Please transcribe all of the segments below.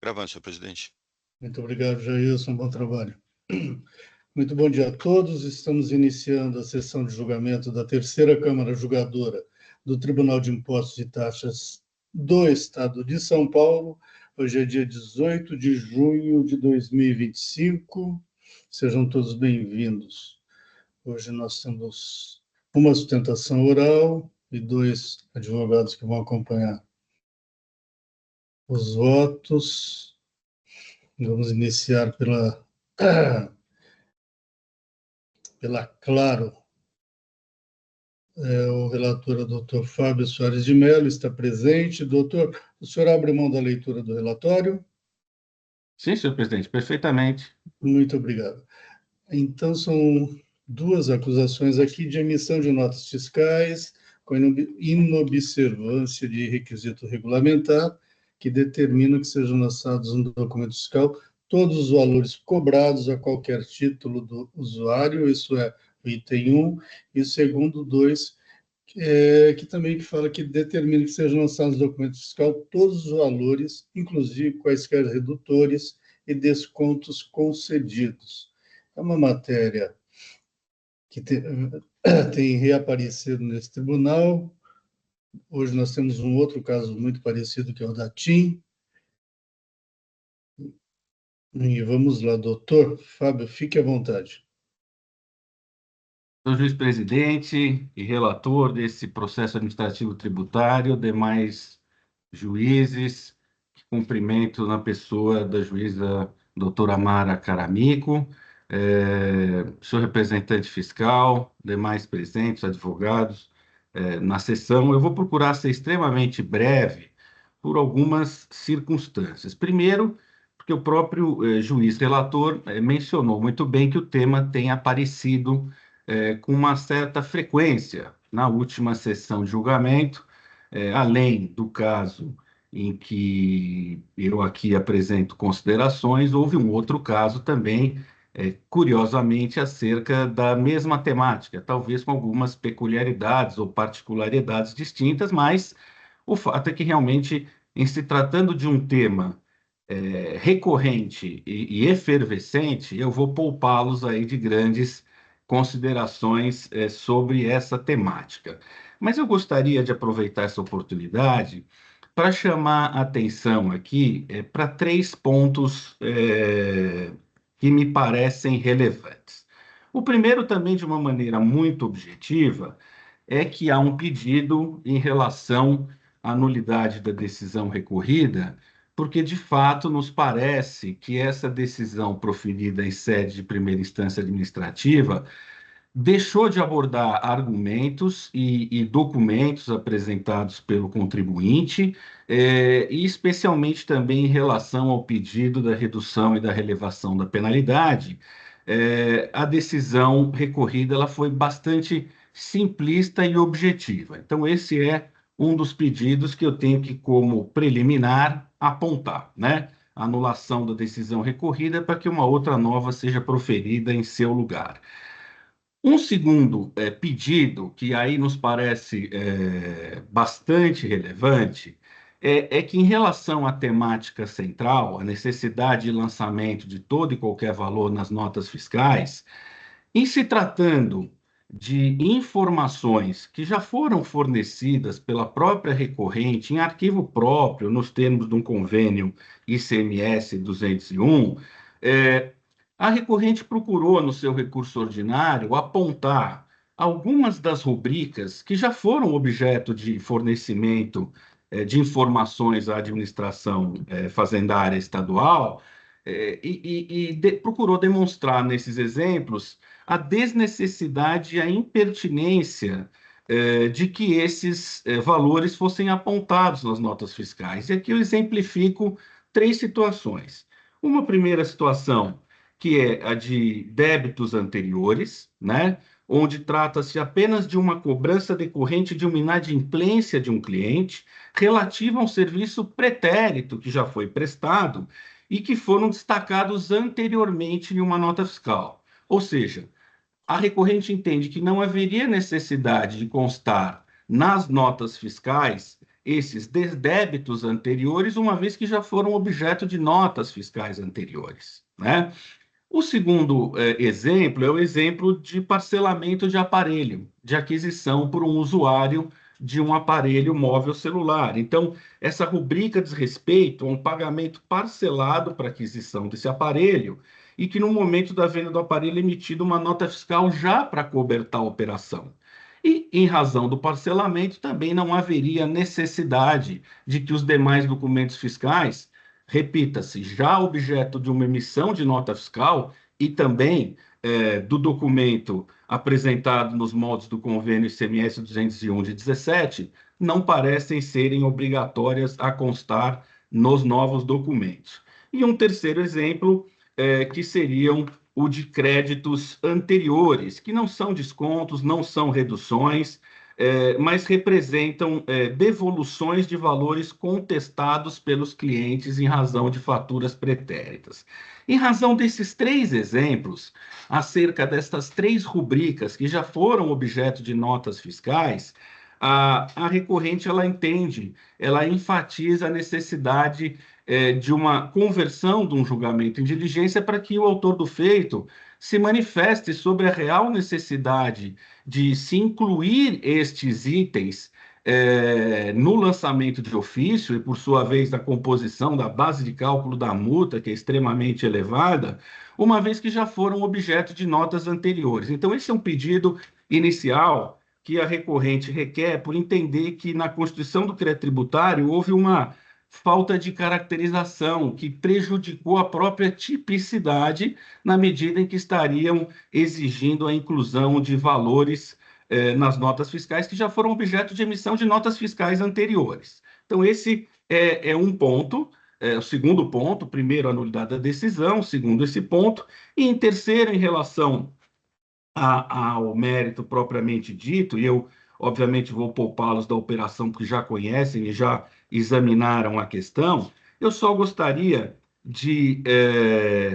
Gravando, senhor presidente. Muito obrigado, Jailson. Bom trabalho. Muito bom dia a todos. Estamos iniciando a sessão de julgamento da terceira Câmara Julgadora do Tribunal de Impostos e Taxas do Estado de São Paulo. Hoje é dia 18 de junho de 2025. Sejam todos bem-vindos. Hoje nós temos uma sustentação oral e dois advogados que vão acompanhar os votos. Vamos iniciar pela Claro. O relator é o doutor Fábio Soares de Mello, está presente. Doutor, o senhor abre mão da leitura do relatório? Sim, senhor presidente, perfeitamente. Muito obrigado. Então, são duas acusações aqui de emissão de notas fiscais com inobservância de requisito regulamentar, que determina que sejam lançados no documento fiscal todos os valores cobrados a qualquer título do usuário, isso é o item 1, e o segundo 2, que também fala que determina que sejam lançados no documento fiscal todos os valores, inclusive quaisquer redutores e descontos concedidos. É uma matéria que tem reaparecido nesse tribunal. Hoje nós temos um outro caso muito parecido, que é o da TIM. E vamos lá, doutor Fábio, fique à vontade. Sou juiz-presidente e relator desse processo administrativo tributário, demais juízes, que cumprimento na pessoa da juíza doutora Mara Caramico, sou representante fiscal, demais presentes, advogados, na sessão. Eu vou procurar ser extremamente breve por algumas circunstâncias. Primeiro, porque o próprio juiz relator mencionou muito bem que o tema tem aparecido com uma certa frequência na última sessão de julgamento, além do caso em que eu aqui apresento considerações, houve um outro caso também, curiosamente, acerca da mesma temática, talvez com algumas peculiaridades ou particularidades distintas, mas o fato é que realmente, em se tratando de um tema recorrente e efervescente, eu vou poupá-los aí de grandes considerações sobre essa temática. Mas eu gostaria de aproveitar essa oportunidade para chamar a atenção aqui para três pontos que me parecem relevantes. O primeiro, também de uma maneira muito objetiva, é que há um pedido em relação à nulidade da decisão recorrida, porque, de fato, nos parece que essa decisão proferida em sede de primeira instância administrativa deixou de abordar argumentos e documentos apresentados pelo contribuinte, e especialmente também em relação ao pedido da redução e da relevação da penalidade. A decisão recorrida ela foi bastante simplista e objetiva. Então, esse é um dos pedidos que eu tenho que, como preliminar, apontar, né? A anulação da decisão recorrida para que uma outra nova seja proferida em seu lugar. Um segundo pedido, que aí nos parece bastante relevante, é que, em relação à temática central, a necessidade de lançamento de todo e qualquer valor nas notas fiscais, em se tratando de informações que já foram fornecidas pela própria recorrente em arquivo próprio, nos termos de um convênio ICMS 201, a recorrente procurou, no seu recurso ordinário, apontar algumas das rubricas que já foram objeto de fornecimento de informações à administração fazendária estadual, procurou demonstrar nesses exemplos a desnecessidade e a impertinência de que esses valores fossem apontados nas notas fiscais. E aqui eu exemplifico três situações. Uma primeira situação, que é a de débitos anteriores, né? Onde trata-se apenas de uma cobrança decorrente de uma inadimplência de um cliente relativa a um serviço pretérito que já foi prestado e que foram destacados anteriormente em uma nota fiscal. Ou seja, a recorrente entende que não haveria necessidade de constar nas notas fiscais esses débitos anteriores, uma vez que já foram objeto de notas fiscais anteriores, né? O segundo exemplo é o exemplo de parcelamento de aparelho, de aquisição por um usuário de um aparelho móvel celular. Então, essa rubrica diz respeito a um pagamento parcelado para aquisição desse aparelho e que no momento da venda do aparelho é emitida uma nota fiscal já para cobertar a operação. E, em razão do parcelamento, também não haveria necessidade de que os demais documentos fiscais, repita-se, já objeto de uma emissão de nota fiscal e também do documento apresentado nos moldes do convênio ICMS 201 de 17, não parecem serem obrigatórias a constar nos novos documentos. E um terceiro exemplo, que seriam o de créditos anteriores, que não são descontos, não são reduções, mas representam devoluções de valores contestados pelos clientes em razão de faturas pretéritas. Em razão desses três exemplos, acerca destas três rubricas que já foram objeto de notas fiscais, a recorrente ela entende, ela enfatiza a necessidade de uma conversão de um julgamento em diligência para que o autor do feito se manifeste sobre a real necessidade de se incluir estes itens no lançamento de ofício e, por sua vez, na composição da base de cálculo da multa, que é extremamente elevada, uma vez que já foram objeto de notas anteriores. Então, esse é um pedido inicial que a recorrente requer por entender que na Constituição do Crédito Tributário houve uma falta de caracterização que prejudicou a própria tipicidade na medida em que estariam exigindo a inclusão de valores nas notas fiscais que já foram objeto de emissão de notas fiscais anteriores. Então, esse é um ponto. O segundo ponto, primeiro, a nulidade da decisão, segundo, esse ponto, e em terceiro, em relação ao mérito propriamente dito, e eu, obviamente, vou poupá-los da operação, porque já conhecem e já examinaram a questão, eu só gostaria de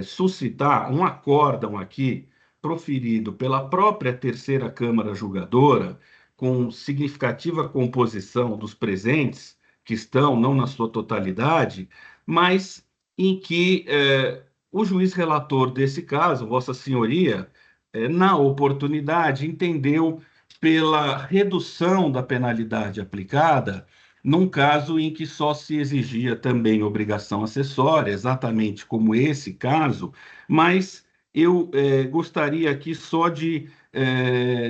suscitar um acórdão aqui, proferido pela própria terceira Câmara Julgadora, com significativa composição dos presentes, que estão, não na sua totalidade, mas em que o juiz relator desse caso, Vossa Senhoria, na oportunidade, entendeu pela redução da penalidade aplicada, num caso em que só se exigia também obrigação acessória, exatamente como esse caso, mas eu gostaria aqui só de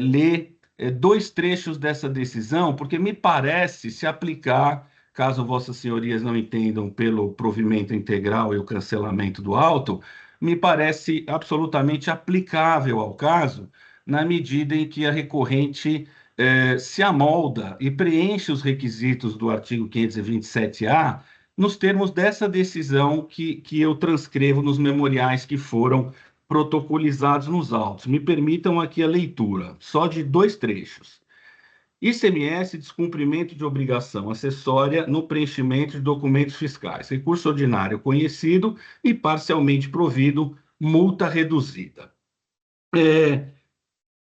ler dois trechos dessa decisão, porque me parece se aplicar, caso Vossas Senhorias não entendam pelo provimento integral e o cancelamento do auto, me parece absolutamente aplicável ao caso, na medida em que a recorrente se amolda e preenche os requisitos do artigo 527-A nos termos dessa decisão que eu transcrevo nos memoriais que foram protocolizados nos autos. Me permitam aqui a leitura, só de dois trechos. ICMS, descumprimento de obrigação acessória no preenchimento de documentos fiscais. Recurso ordinário conhecido e parcialmente provido, multa reduzida.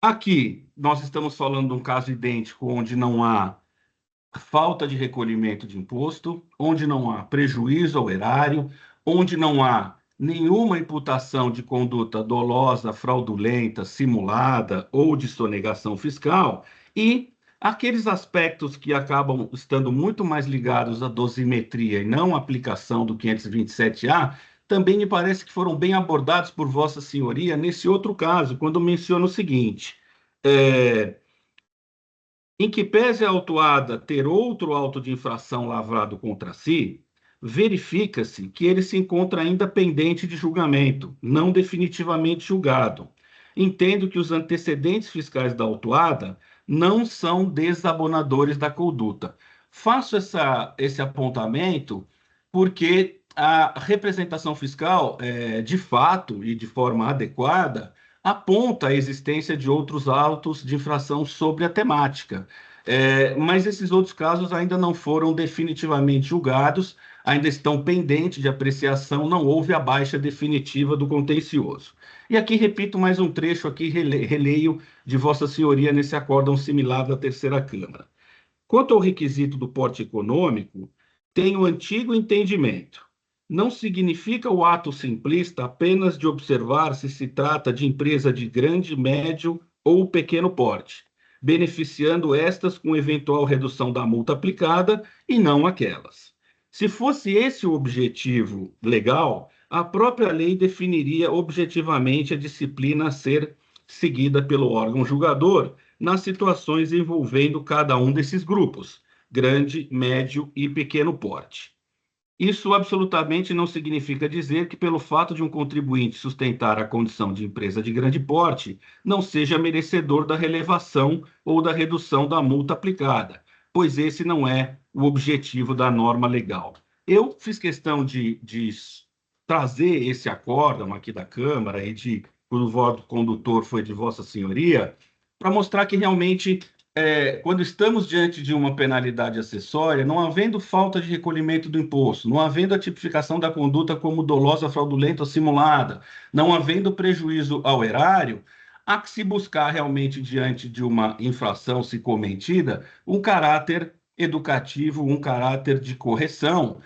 Aqui, nós estamos falando de um caso idêntico, onde não há falta de recolhimento de imposto, onde não há prejuízo ao erário, onde não há nenhuma imputação de conduta dolosa, fraudulenta, simulada ou de sonegação fiscal, e aqueles aspectos que acabam estando muito mais ligados à dosimetria e não à aplicação do 527-A, também me parece que foram bem abordados por Vossa Senhoria nesse outro caso, quando menciona o seguinte: em que pese a autuada ter outro auto de infração lavrado contra si, verifica-se que ele se encontra ainda pendente de julgamento, não definitivamente julgado. Entendo que os antecedentes fiscais da autuada não são desabonadores da conduta. Faço esse apontamento porque a representação fiscal, de fato e de forma adequada, aponta a existência de outros autos de infração sobre a temática. Mas esses outros casos ainda não foram definitivamente julgados, ainda estão pendentes de apreciação, não houve a baixa definitiva do contencioso. E aqui repito mais um trecho, aqui releio de Vossa Senhoria nesse acórdão similar da Terceira Câmara. Quanto ao requisito do porte econômico, tem o antigo entendimento. Não significa o ato simplista apenas de observar se se trata de empresa de grande, médio ou pequeno porte, beneficiando estas com eventual redução da multa aplicada e não aquelas. Se fosse esse o objetivo legal, a própria lei definiria objetivamente a disciplina a ser seguida pelo órgão julgador nas situações envolvendo cada um desses grupos, grande, médio e pequeno porte. Isso absolutamente não significa dizer que, pelo fato de um contribuinte sustentar a condição de empresa de grande porte, não seja merecedor da relevação ou da redução da multa aplicada, pois esse não é o objetivo da norma legal. Eu fiz questão de trazer esse acórdão aqui da Câmara e de, o voto condutor foi de Vossa Senhoria, para mostrar que realmente quando estamos diante de uma penalidade acessória, não havendo falta de recolhimento do imposto, não havendo a tipificação da conduta como dolosa, fraudulenta ou simulada, não havendo prejuízo ao erário, há que se buscar realmente, diante de uma infração se cometida, um caráter educativo, um caráter de correção,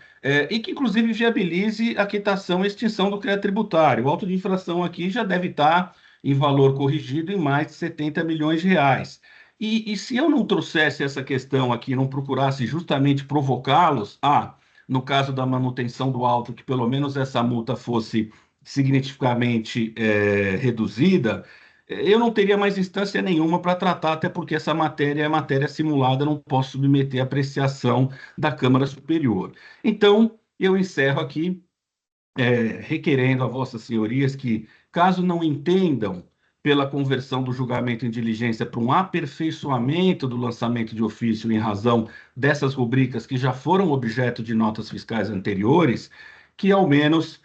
e que, inclusive, viabilize a quitação e extinção do crédito tributário. O auto de infração aqui já deve estar em valor corrigido em mais de 70 milhões de reais. E se eu não trouxesse essa questão aqui, não procurasse justamente provocá-los no caso da manutenção do auto, que pelo menos essa multa fosse significativamente reduzida, eu não teria mais instância nenhuma para tratar, até porque essa matéria é matéria simulada, não posso submeter à apreciação da Câmara Superior. Então, eu encerro aqui requerendo a vossas senhorias que, caso não entendam pela conversão do julgamento em diligência para um aperfeiçoamento do lançamento de ofício em razão dessas rubricas que já foram objeto de notas fiscais anteriores, que ao menos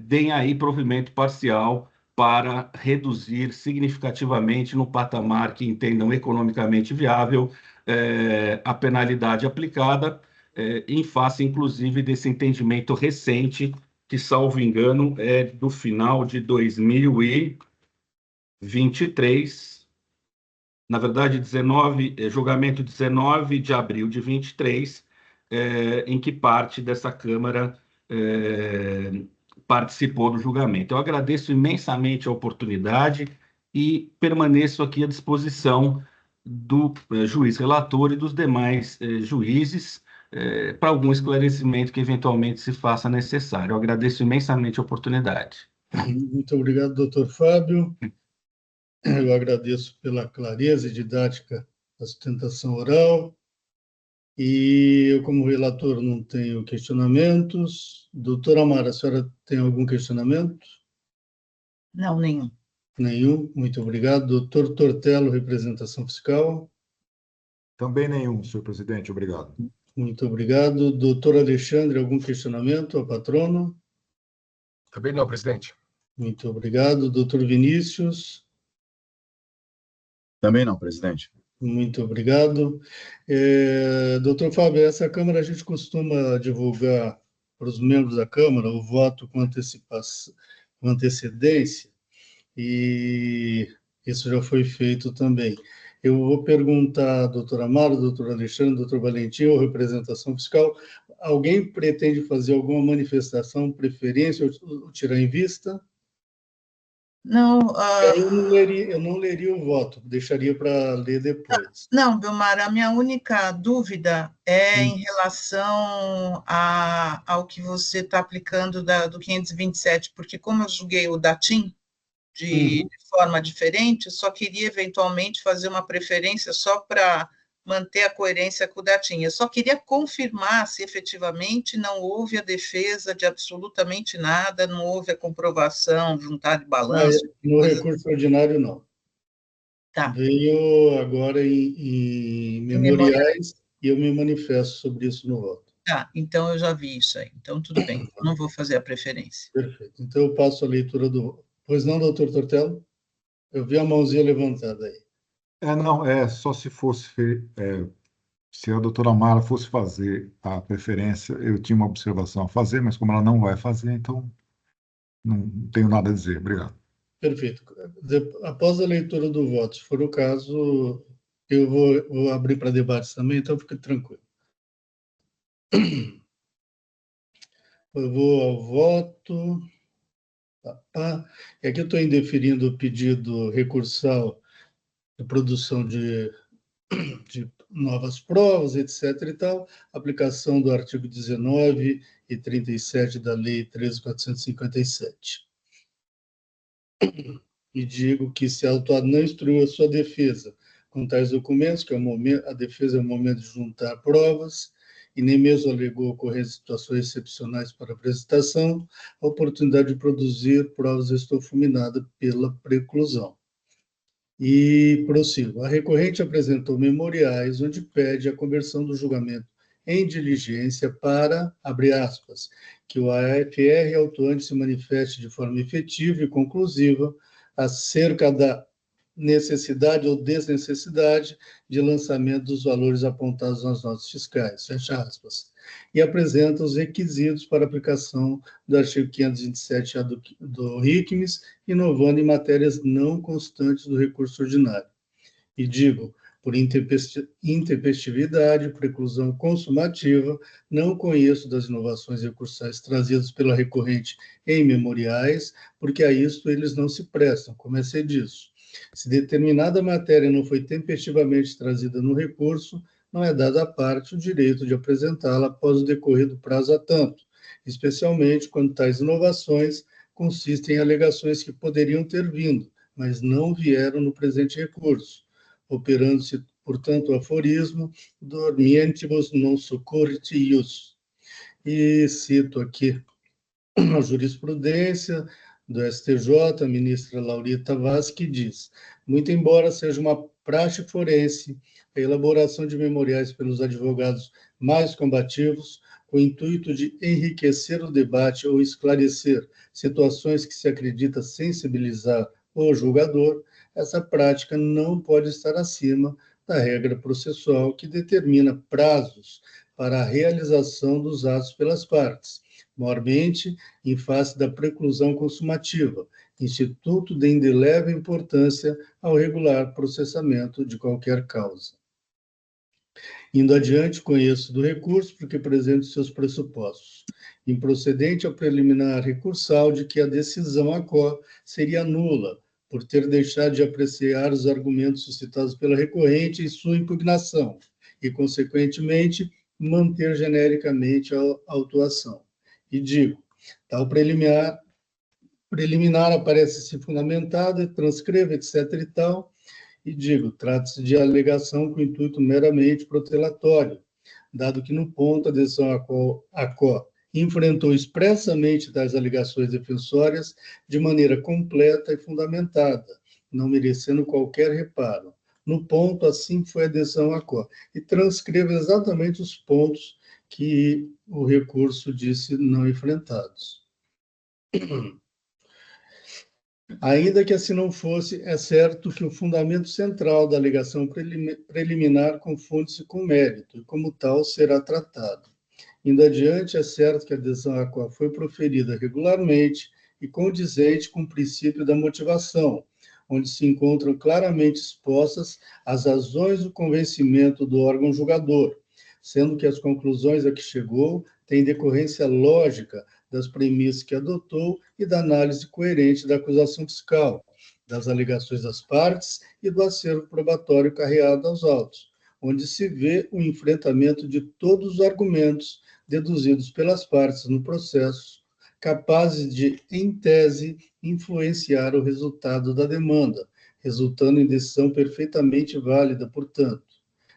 deem aí provimento parcial para reduzir significativamente no patamar que entendam economicamente viável a penalidade aplicada, em face, inclusive, desse entendimento recente, que, salvo engano, é do final de 2023, na verdade, julgamento 19 de abril de 23, em que parte dessa Câmara participou do julgamento. Eu agradeço imensamente a oportunidade e permaneço aqui à disposição do juiz relator e dos demais juízes para algum esclarecimento que eventualmente se faça necessário. Eu agradeço imensamente a oportunidade. Muito obrigado, doutor Fábio. Eu agradeço pela clareza e didática da sustentação oral. E eu, como relator, não tenho questionamentos. Doutora Amara, a senhora tem algum questionamento? Não, nenhum. Nenhum. Muito obrigado. Doutor Tortello, representação fiscal. Também nenhum, senhor presidente. Obrigado. Muito obrigado. Doutor Alexandre, algum questionamento ao patrono? Também não, presidente. Muito obrigado. Doutor Vinícius? Também não, presidente. Muito obrigado. Doutor Fábio, essa Câmara a gente costuma divulgar para os membros da Câmara o voto com antecipação, com antecedência, e isso já foi feito também. Eu vou perguntar à doutora Amaro, doutor Alexandre, doutor Valentim, ou representação fiscal, alguém pretende fazer alguma manifestação, preferência ou tirar em vista? Não, Eu não leria o voto, deixaria para ler depois. Não, Belmar, a minha única dúvida é em relação ao que você está aplicando do 527, porque como eu julguei o DATIM de forma diferente, eu só queria eventualmente fazer uma preferência só para manter a coerência com o DATIM. Eu só queria confirmar se efetivamente não houve a defesa de absolutamente nada, não houve a comprovação, juntar de balanço. No recurso ordinário, não. Tá. Veio agora em memoriais e eu me manifesto sobre isso no voto. Tá, então eu já vi isso aí. Então, tudo bem, não vou fazer a preferência. Perfeito. Então, eu passo a leitura do voto. Pois não, doutor Tortello? Eu vi a mãozinha levantada aí. Não, só se fosse, se a doutora Mara fosse fazer a preferência, eu tinha uma observação a fazer, mas como ela não vai fazer, então não tenho nada a dizer. Obrigado. Perfeito. Após a leitura do voto, se for o caso, Eu vou abrir para debate também, então fique tranquilo. Eu vou ao voto. E aqui eu estou indeferindo o pedido recursal de produção de novas provas, etc. e tal, aplicação do artigo 19 e 37 da Lei 13.457. E digo que se a autuado não instruiu a sua defesa com tais documentos, que a defesa é o momento de juntar provas, e nem mesmo alegou ocorrer situações excepcionais para apresentação, a oportunidade de produzir provas estou fulminada pela preclusão. E prossigo. A recorrente apresentou memoriais onde pede a conversão do julgamento em diligência para, abre aspas, que o AFR autuante se manifeste de forma efetiva e conclusiva acerca da necessidade ou desnecessidade de lançamento dos valores apontados nas notas fiscais, fecha aspas, e apresenta os requisitos para aplicação do artigo 527-A do RICMES, inovando em matérias não constantes do recurso ordinário. E digo, por intempestividade, preclusão consumativa, não conheço das inovações recursais trazidas pela recorrente em memoriais, porque a isto eles não se prestam, como é ser disso. Se determinada matéria não foi tempestivamente trazida no recurso, não é dado à parte o direito de apresentá-la após o decorrer do prazo a tanto, especialmente quando tais inovações consistem em alegações que poderiam ter vindo, mas não vieram no presente recurso, operando-se, portanto, o aforismo dormientibus non succurrit ius. E cito aqui a jurisprudência do STJ, a ministra Laurita Vaz, que diz: muito embora seja uma praxe forense a elaboração de memoriais pelos advogados mais combativos, com o intuito de enriquecer o debate ou esclarecer situações que se acredita sensibilizar o julgador, essa prática não pode estar acima da regra processual que determina prazos para a realização dos atos pelas partes, mormente em face da preclusão consumativa, instituto de indelével importância ao regular processamento de qualquer causa. Indo adiante, conheço do recurso, porque apresento seus pressupostos. Improcedente ao preliminar recursal de que a decisão ACO seria nula, por ter deixado de apreciar os argumentos suscitados pela recorrente em sua impugnação, e, consequentemente, manter genericamente a autuação. E digo, tal preliminar aparece-se fundamentado, transcreve, etc. e tal, e digo, trata-se de alegação com intuito meramente protelatório, dado que no ponto a decisão ACO enfrentou expressamente tais alegações defensórias de maneira completa e fundamentada, não merecendo qualquer reparo. No ponto, assim foi a decisão ACO, e transcreve exatamente os pontos que o recurso disse não enfrentados. Ainda que assim não fosse, é certo que o fundamento central da alegação preliminar confunde-se com mérito, e como tal será tratado. Indo adiante, é certo que a adesão à qual foi proferida regularmente e condizente com o princípio da motivação, onde se encontram claramente expostas as razões do convencimento do órgão julgador, sendo que as conclusões a que chegou têm decorrência lógica das premissas que adotou e da análise coerente da acusação fiscal, das alegações das partes e do acervo probatório carreado aos autos, onde se vê o enfrentamento de todos os argumentos deduzidos pelas partes no processo, capazes de, em tese, influenciar o resultado da demanda, resultando em decisão perfeitamente válida, portanto.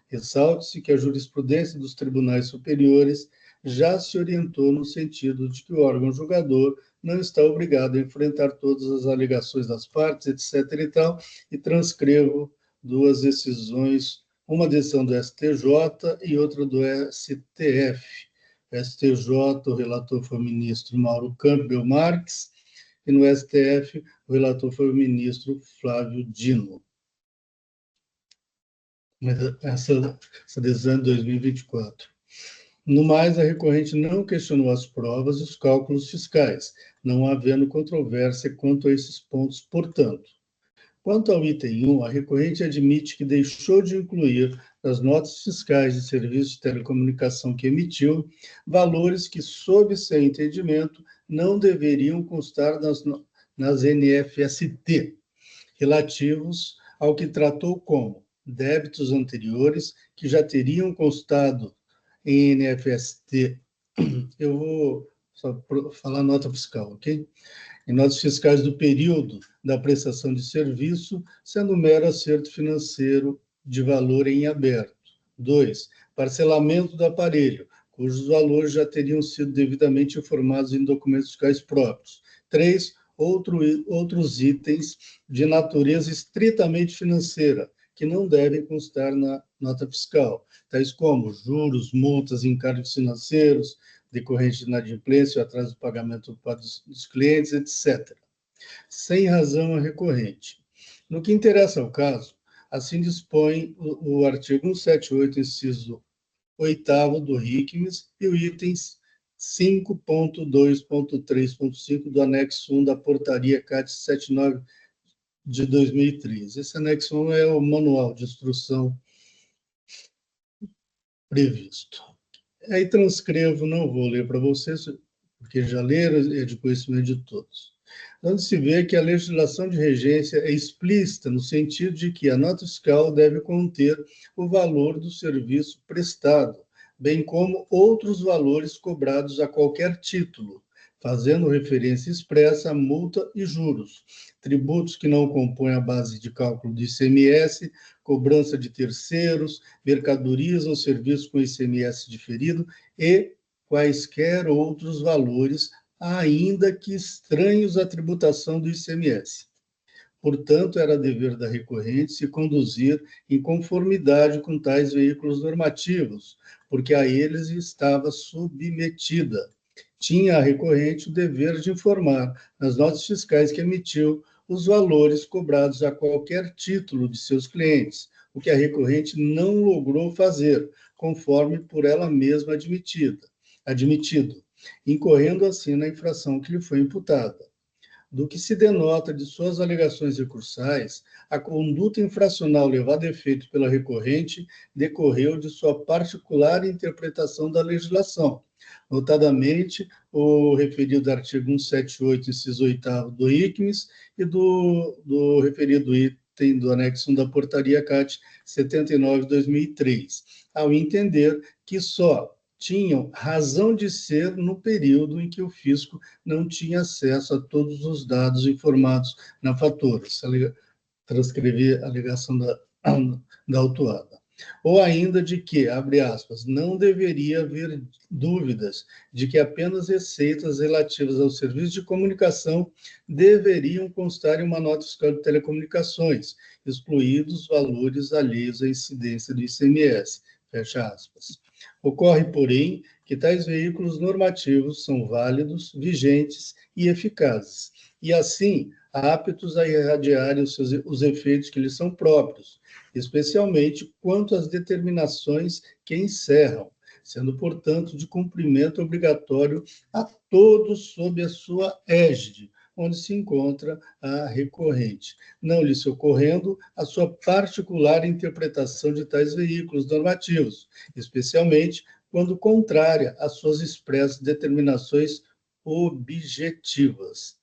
Ressalte-se que a jurisprudência dos tribunais superiores já se orientou no sentido de que o órgão julgador não está obrigado a enfrentar todas as alegações das partes, etc. e tal, e transcrevo duas decisões, uma decisão do STJ e outra do STF. STJ, o relator foi o ministro Mauro Campbell Marques, e no STF, o relator foi o ministro Flávio Dino. Essa decisão é de 2024. No mais, a recorrente não questionou as provas e os cálculos fiscais, não havendo controvérsia quanto a esses pontos, portanto. Quanto ao item 1, a recorrente admite que deixou de incluir nas notas fiscais de serviços de telecomunicação que emitiu valores que, sob seu entendimento, não deveriam constar nas NFST, relativos ao que tratou como débitos anteriores que já teriam constado em NFST. Eu vou só falar nota fiscal, ok? Em notas fiscais do período da prestação de serviço, sendo mero acerto financeiro de valor em aberto. 2. Parcelamento do aparelho, cujos valores já teriam sido devidamente informados em documentos fiscais próprios. 3. Outros itens de natureza estritamente financeira, que não devem constar na nota fiscal, tais como juros, multas, encargos financeiros, decorrente de inadimplência ou atraso do pagamento dos clientes, etc. Sem razão a recorrente. No que interessa ao caso, assim dispõe o artigo 178, inciso 8º do RICMES e o item 5.2.3.5 do anexo 1 da portaria CAT 79 de 2013. Esse anexo 1 é o manual de instrução previsto. Aí transcrevo, não vou ler para vocês, porque já leram, é de conhecimento de todos. Onde se vê que a legislação de regência é explícita no sentido de que a nota fiscal deve conter o valor do serviço prestado, bem como outros valores cobrados a qualquer título, fazendo referência expressa a multa e juros, tributos que não compõem a base de cálculo do ICMS, cobrança de terceiros, mercadorias ou serviços com ICMS diferido e quaisquer outros valores, ainda que estranhos à tributação do ICMS. Portanto, era dever da recorrente se conduzir em conformidade com tais veículos normativos, porque a eles estava submetida. Tinha a recorrente o dever de informar, nas notas fiscais que emitiu, os valores cobrados a qualquer título de seus clientes, o que a recorrente não logrou fazer, conforme por ela mesma admitido, incorrendo assim na infração que lhe foi imputada. Do que se denota de suas alegações recursais, a conduta infracional levada a efeito pela recorrente decorreu de sua particular interpretação da legislação, notadamente o referido artigo 178, inciso 8º do ICMES e do referido item do anexo 1 da portaria CAT 79 de 2003, ao entender que só tinham razão de ser no período em que o fisco não tinha acesso a todos os dados informados na fatura. Transcrever a alegação da autuada. Ou ainda de que, abre aspas, não deveria haver dúvidas de que apenas receitas relativas ao serviço de comunicação deveriam constar em uma nota fiscal de telecomunicações, excluídos valores alheios à incidência do ICMS. Fecha aspas. Ocorre, porém, que tais veículos normativos são válidos, vigentes e eficazes, e assim aptos a irradiarem os efeitos que lhes são próprios, especialmente quanto às determinações que encerram, sendo, portanto, de cumprimento obrigatório a todos sob a sua égide, onde se encontra a recorrente, não lhe socorrendo a sua particular interpretação de tais veículos normativos, especialmente quando contrária às suas expressas determinações objetivas.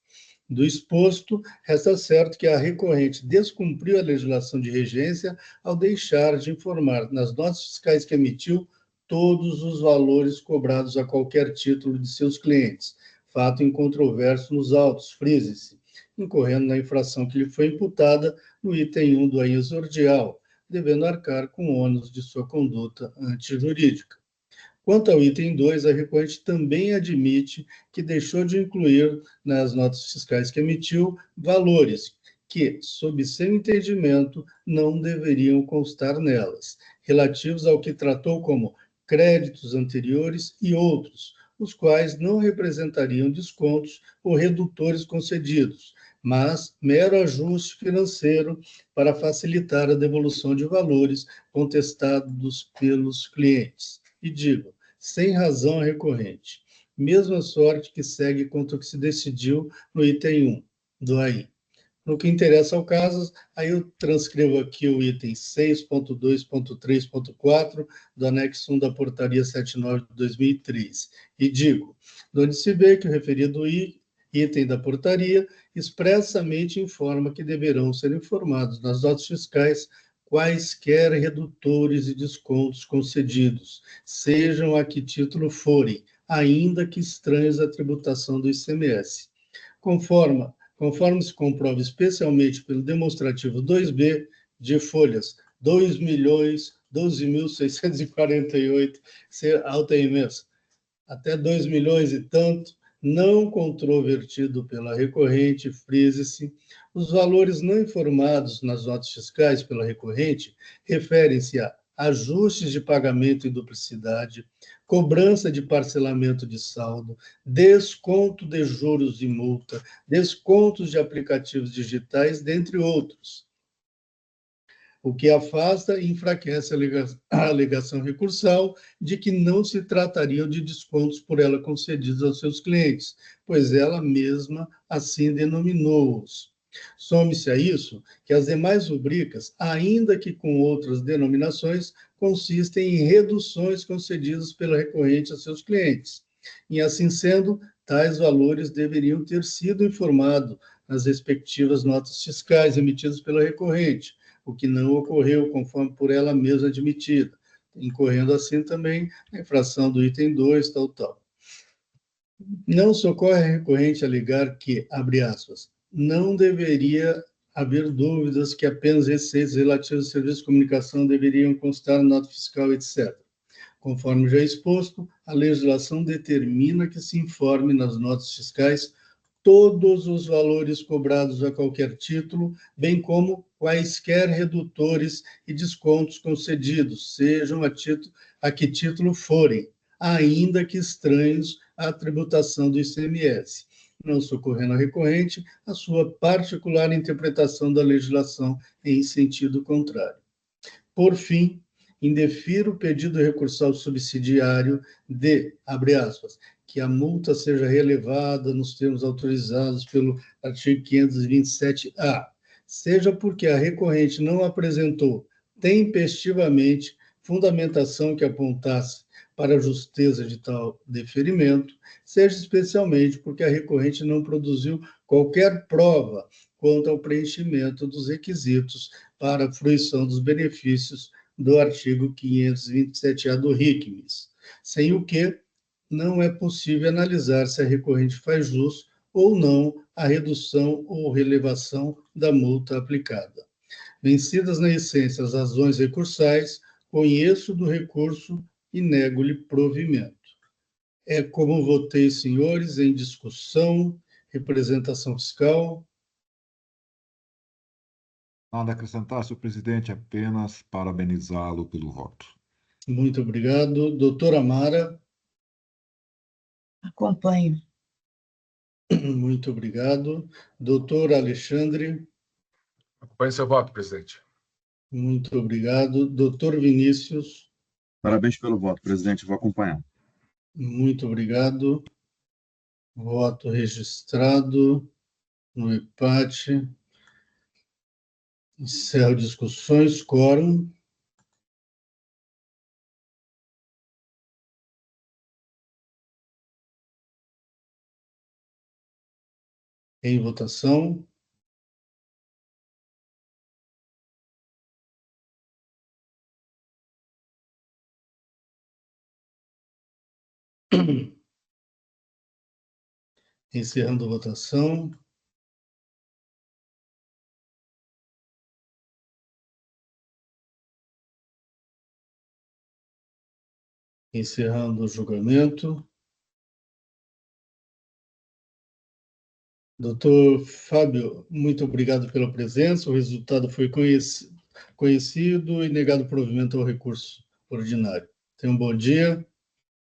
Do exposto, resta certo que a recorrente descumpriu a legislação de regência ao deixar de informar nas notas fiscais que emitiu todos os valores cobrados a qualquer título de seus clientes, fato incontroverso nos autos, frise-se, incorrendo na infração que lhe foi imputada no item 1 do aí exordial, devendo arcar com o ônus de sua conduta antijurídica. Quanto ao item 2, a recorrente também admite que deixou de incluir nas notas fiscais que emitiu valores que, sob seu entendimento, não deveriam constar nelas, relativos ao que tratou como créditos anteriores e outros, os quais não representariam descontos ou redutores concedidos, mas mero ajuste financeiro para facilitar a devolução de valores contestados pelos clientes. E digo, sem razão recorrente, mesma sorte que segue contra o que se decidiu no item 1 do AI. No que interessa ao caso, aí eu transcrevo aqui o item 6.2.3.4 do anexo 1 da portaria 79 de 2003 e digo, onde se vê que o referido item da portaria expressamente informa que deverão ser informados nas notas fiscais quaisquer redutores e descontos concedidos, sejam a que título forem, ainda que estranhos à tributação do ICMS. Conforme se comprova especialmente pelo demonstrativo 2B de folhas 2.012.648, alta imensa, até 2 milhões e tanto, não controvertido pela recorrente, frise-se, os valores não informados nas notas fiscais pela recorrente referem-se a ajustes de pagamento em duplicidade, cobrança de parcelamento de saldo, desconto de juros e multa, descontos de aplicativos digitais, dentre outros, o que afasta e enfraquece a alegação recursal de que não se tratariam de descontos por ela concedidos aos seus clientes, pois ela mesma assim denominou-os. Some-se a isso que as demais rubricas, ainda que com outras denominações, consistem em reduções concedidas pela recorrente a seus clientes. E assim sendo, tais valores deveriam ter sido informados nas respectivas notas fiscais emitidas pela recorrente, o que não ocorreu conforme por ela mesma admitida, incorrendo assim também a infração do item 2, tal. Não socorre a recorrente alegar que, abre aspas, não deveria haver dúvidas que apenas receitas relativas ao serviço de comunicação deveriam constar na nota fiscal, etc. Conforme já exposto, a legislação determina que se informe nas notas fiscais todos os valores cobrados a qualquer título, bem como quaisquer redutores e descontos concedidos, sejam a que título forem, ainda que estranhos à tributação do ICMS, não socorrendo a recorrente a sua particular interpretação da legislação em sentido contrário. Por fim, indefiro o pedido recursal subsidiário de, abre aspas, que a multa seja relevada nos termos autorizados pelo artigo 527-A, seja porque a recorrente não apresentou tempestivamente fundamentação que apontasse para a justeza de tal deferimento, seja especialmente porque a recorrente não produziu qualquer prova quanto ao preenchimento dos requisitos para a fruição dos benefícios do artigo 527-A do RICMES, sem o que não é possível analisar se a recorrente faz jus ou não à redução ou relevação da multa aplicada. Vencidas na essência as razões recursais, conheço do recurso e nego-lhe provimento. É como votei, senhores, em discussão, representação fiscal. Nada a acrescentar, senhor presidente, apenas parabenizá-lo pelo voto. Muito obrigado. Doutora Mara. Acompanho. Muito obrigado. Doutor Alexandre. Acompanhe seu voto, presidente. Muito obrigado. Doutor Vinícius. Parabéns pelo voto, presidente. Vou acompanhar. Muito obrigado. Voto registrado no empate. Encerro discussões. Quórum. Em votação. Encerrando a votação. Encerrando o julgamento. Doutor Fábio, muito obrigado pela presença. O resultado foi conhecido e negado provimento ao recurso ordinário. Tenha um bom dia.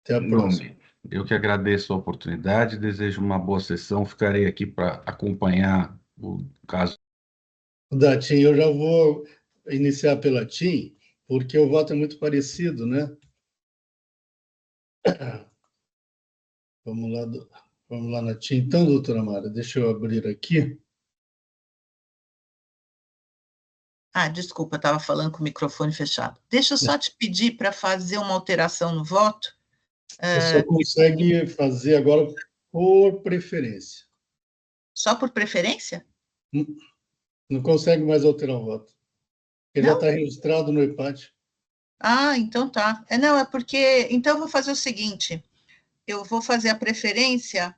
Até a próxima. Eu que agradeço a oportunidade, desejo uma boa sessão. Ficarei aqui para acompanhar o caso. Da TIM, eu já vou iniciar pela TIM, porque o voto é muito parecido, né? Vamos lá na TIM. Então, doutora Mara, deixa eu abrir aqui. Ah, desculpa, estava falando com o microfone fechado. Deixa eu só te pedir para fazer uma alteração no voto. Você só consegue fazer agora por preferência. Só por preferência? Não consegue mais alterar o voto. Ele já está registrado no EPAT. Ah, então tá. Não, é porque... Então, eu vou fazer o seguinte. Eu vou fazer a preferência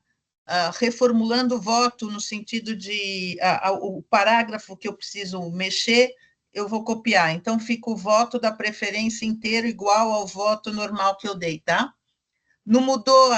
reformulando o voto no sentido de... o parágrafo que eu preciso mexer, eu vou copiar. Então, fica o voto da preferência inteiro igual ao voto normal que eu dei, tá? Não mudou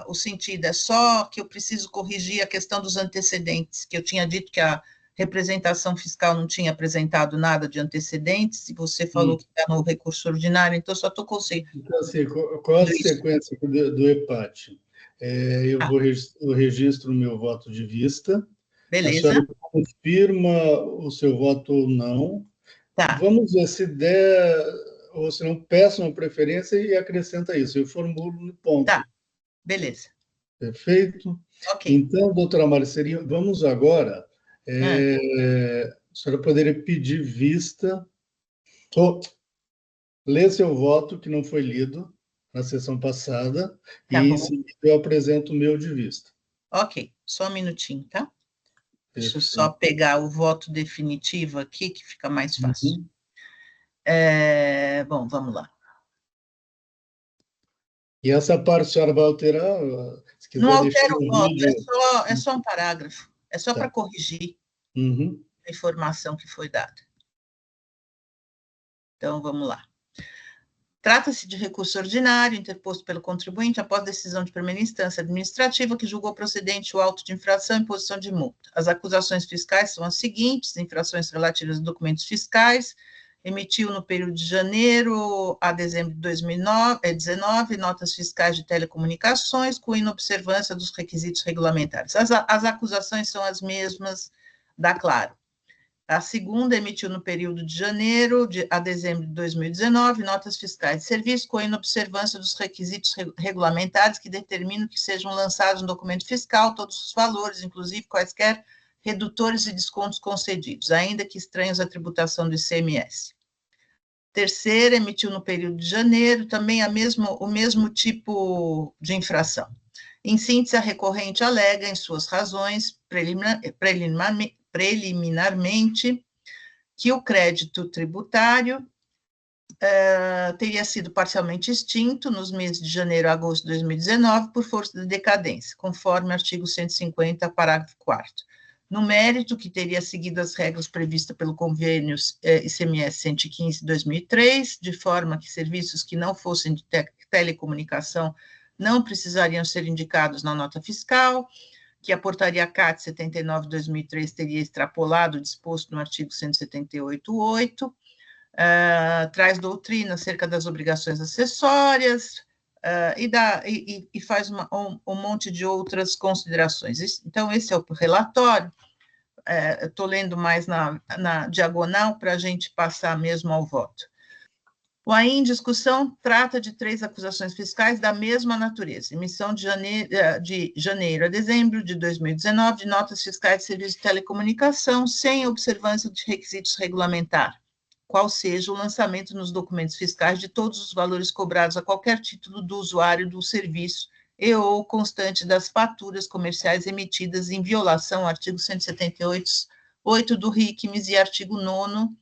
o sentido, é só que eu preciso corrigir a questão dos antecedentes, que eu tinha dito que a representação fiscal não tinha apresentado nada de antecedentes, e você falou que está no recurso ordinário, então só estou conseguindo. Então, assim, qual a sequência do EPAT? Eu registro o meu voto de vista. Beleza. A senhora confirma o seu voto ou não. Tá. Vamos ver se der, ou se não, peça uma preferência e acrescenta isso. Eu formulo no ponto. Tá, beleza. Perfeito? Ok. Então, doutora Marcelinha, vamos agora. A senhora poderia pedir vista, ler seu voto, que não foi lido na sessão passada, Tá e bom. em seguida eu apresento o meu de vista. Ok, só um minutinho, tá? Deixa eu Perfeito. só pegar o voto definitivo aqui, que fica mais fácil. Bom, vamos lá. E essa parte a senhora vai alterar? Se quiser Não deixar altera o no voto, vídeo. é só um parágrafo. É só para corrigir a informação que foi dada. Então, vamos lá. Trata-se de recurso ordinário interposto pelo contribuinte após decisão de primeira instância administrativa que julgou procedente o auto de infração e imposição de multa. As acusações fiscais são as seguintes: infrações relativas a documentos fiscais, emitiu no período de janeiro a dezembro de 2019 notas fiscais de telecomunicações com inobservância dos requisitos regulamentares. As acusações são as mesmas da Claro. A segunda emitiu no período de janeiro a dezembro de 2019 notas fiscais de serviço com inobservância dos requisitos regulamentares que determinam que sejam lançados no documento fiscal todos os valores, inclusive quaisquer redutores e descontos concedidos, ainda que estranhos à tributação do ICMS. Terceira emitiu no período de janeiro também o mesmo tipo de infração. Em síntese, a recorrente alega em suas razões preliminarmente que o crédito tributário teria sido parcialmente extinto nos meses de janeiro a agosto de 2019 por força da decadência, conforme o artigo 150, parágrafo 4º. No mérito, que teria seguido as regras previstas pelo convênio ICMS 115 de 2003, de forma que serviços que não fossem de telecomunicação não precisariam ser indicados na nota fiscal, que a portaria CAT 79 de 2003 teria extrapolado o disposto no artigo 178.8, traz doutrina acerca das obrigações acessórias e faz um monte de outras considerações. Então, esse é o relatório. Estou lendo mais na diagonal para a gente passar mesmo ao voto. O aí em discussão trata de 3 acusações fiscais da mesma natureza: emissão de janeiro a dezembro de 2019 de notas fiscais de serviço de telecomunicação sem observância de requisitos regulamentares, qual seja o lançamento nos documentos fiscais de todos os valores cobrados a qualquer título do usuário do serviço e ou constante das faturas comerciais emitidas em violação ao artigo 178.8 do RICMES e artigo 9º,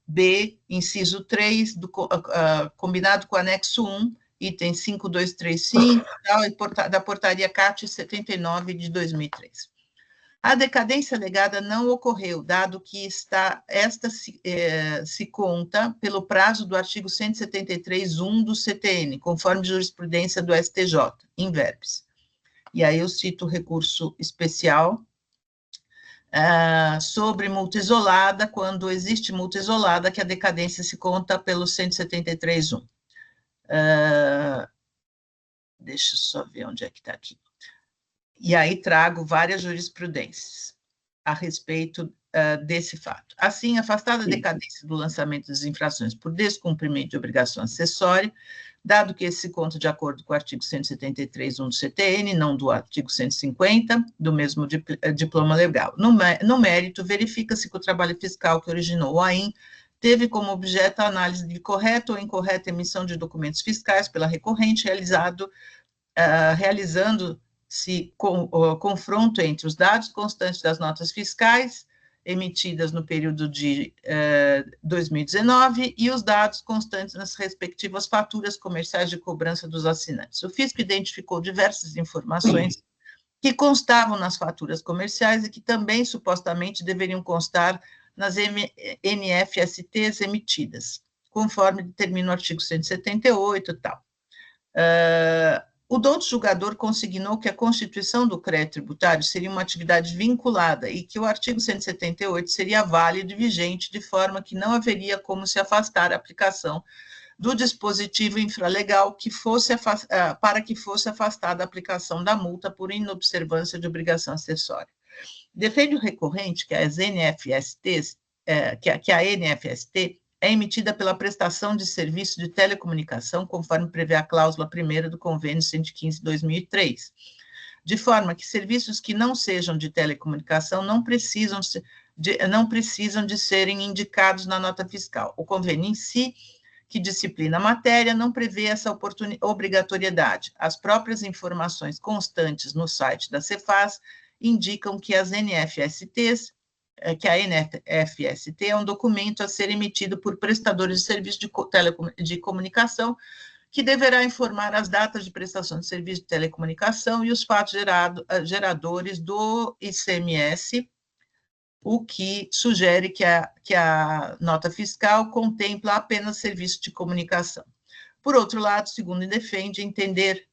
B, inciso 3, combinado com o anexo 1, item 5235, da portaria CAT 79 de 2003. A decadência alegada não ocorreu, dado que esta se conta pelo prazo do artigo 173.1 do CTN, conforme jurisprudência do STJ, in verbis. E aí eu cito o recurso especial sobre multa isolada, quando existe multa isolada, que a decadência se conta pelo 173.1. Deixa eu só ver onde é que está aqui. E aí trago várias jurisprudências a respeito desse fato. Assim, afastada a decadência do lançamento das infrações por descumprimento de obrigação acessória, dado que esse se conta de acordo com o artigo 173.1 do CTN, não do artigo 150 do mesmo diploma legal. No mérito, verifica-se que o trabalho fiscal que originou o AIM teve como objeto a análise de correta ou incorreta emissão de documentos fiscais pela recorrente, realizando-se confronto entre os dados constantes das notas fiscais emitidas no período de 2019 e os dados constantes nas respectivas faturas comerciais de cobrança dos assinantes. O fisco identificou diversas informações que constavam nas faturas comerciais e que também supostamente deveriam constar nas NFSTs emitidas, conforme determina o artigo 178 e tal. O douto julgador consignou que a constituição do crédito tributário seria uma atividade vinculada e que o artigo 178 seria válido e vigente, de forma que não haveria como se afastar a aplicação do dispositivo infralegal para que fosse afastada a aplicação da multa por inobservância de obrigação acessória. Defende o recorrente que as NFSTs, que a NFST é emitida pela prestação de serviço de telecomunicação, conforme prevê a cláusula 1ª do Convênio 115/2003, de forma que serviços que não sejam de telecomunicação não precisam de serem indicados na nota fiscal. O convênio em si, que disciplina a matéria, não prevê essa obrigatoriedade. As próprias informações constantes no site da Cefaz indicam que a NFST é um documento a ser emitido por prestadores de serviço de comunicação, que deverá informar as datas de prestação de serviço de telecomunicação e os fatos geradores do ICMS, o que sugere que a nota fiscal contempla apenas serviço de comunicação. Por outro lado, segundo defende, entender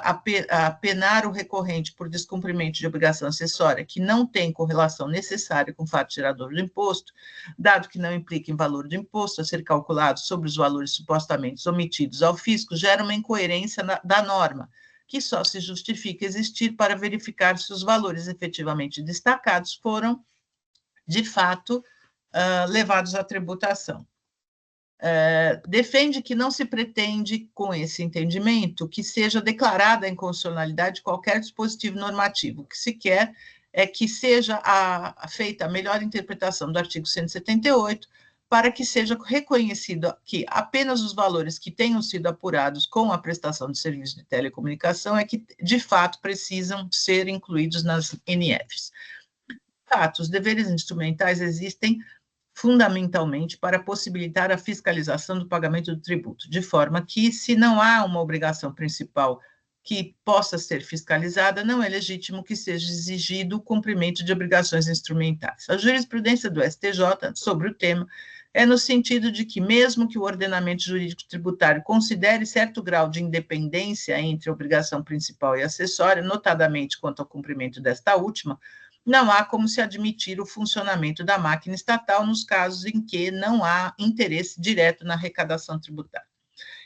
apenar o recorrente por descumprimento de obrigação acessória que não tem correlação necessária com o fato gerador do imposto, dado que não implica em valor do imposto a ser calculado sobre os valores supostamente omitidos ao fisco, gera uma incoerência da norma, que só se justifica existir para verificar se os valores efetivamente destacados foram, de fato, levados à tributação. Defende que não se pretende, com esse entendimento, que seja declarada a inconstitucionalidade de qualquer dispositivo normativo. O que se quer é que seja feita a melhor interpretação do artigo 178, para que seja reconhecido que apenas os valores que tenham sido apurados com a prestação de serviço de telecomunicação é que, de fato, precisam ser incluídos nas NFs. De fato, os deveres instrumentais existem fundamentalmente para possibilitar a fiscalização do pagamento do tributo, de forma que, se não há uma obrigação principal que possa ser fiscalizada, não é legítimo que seja exigido o cumprimento de obrigações instrumentais. A jurisprudência do STJ sobre o tema é no sentido de que, mesmo que o ordenamento jurídico tributário considere certo grau de independência entre a obrigação principal e acessória, notadamente quanto ao cumprimento desta última, não há como se admitir o funcionamento da máquina estatal nos casos em que não há interesse direto na arrecadação tributária.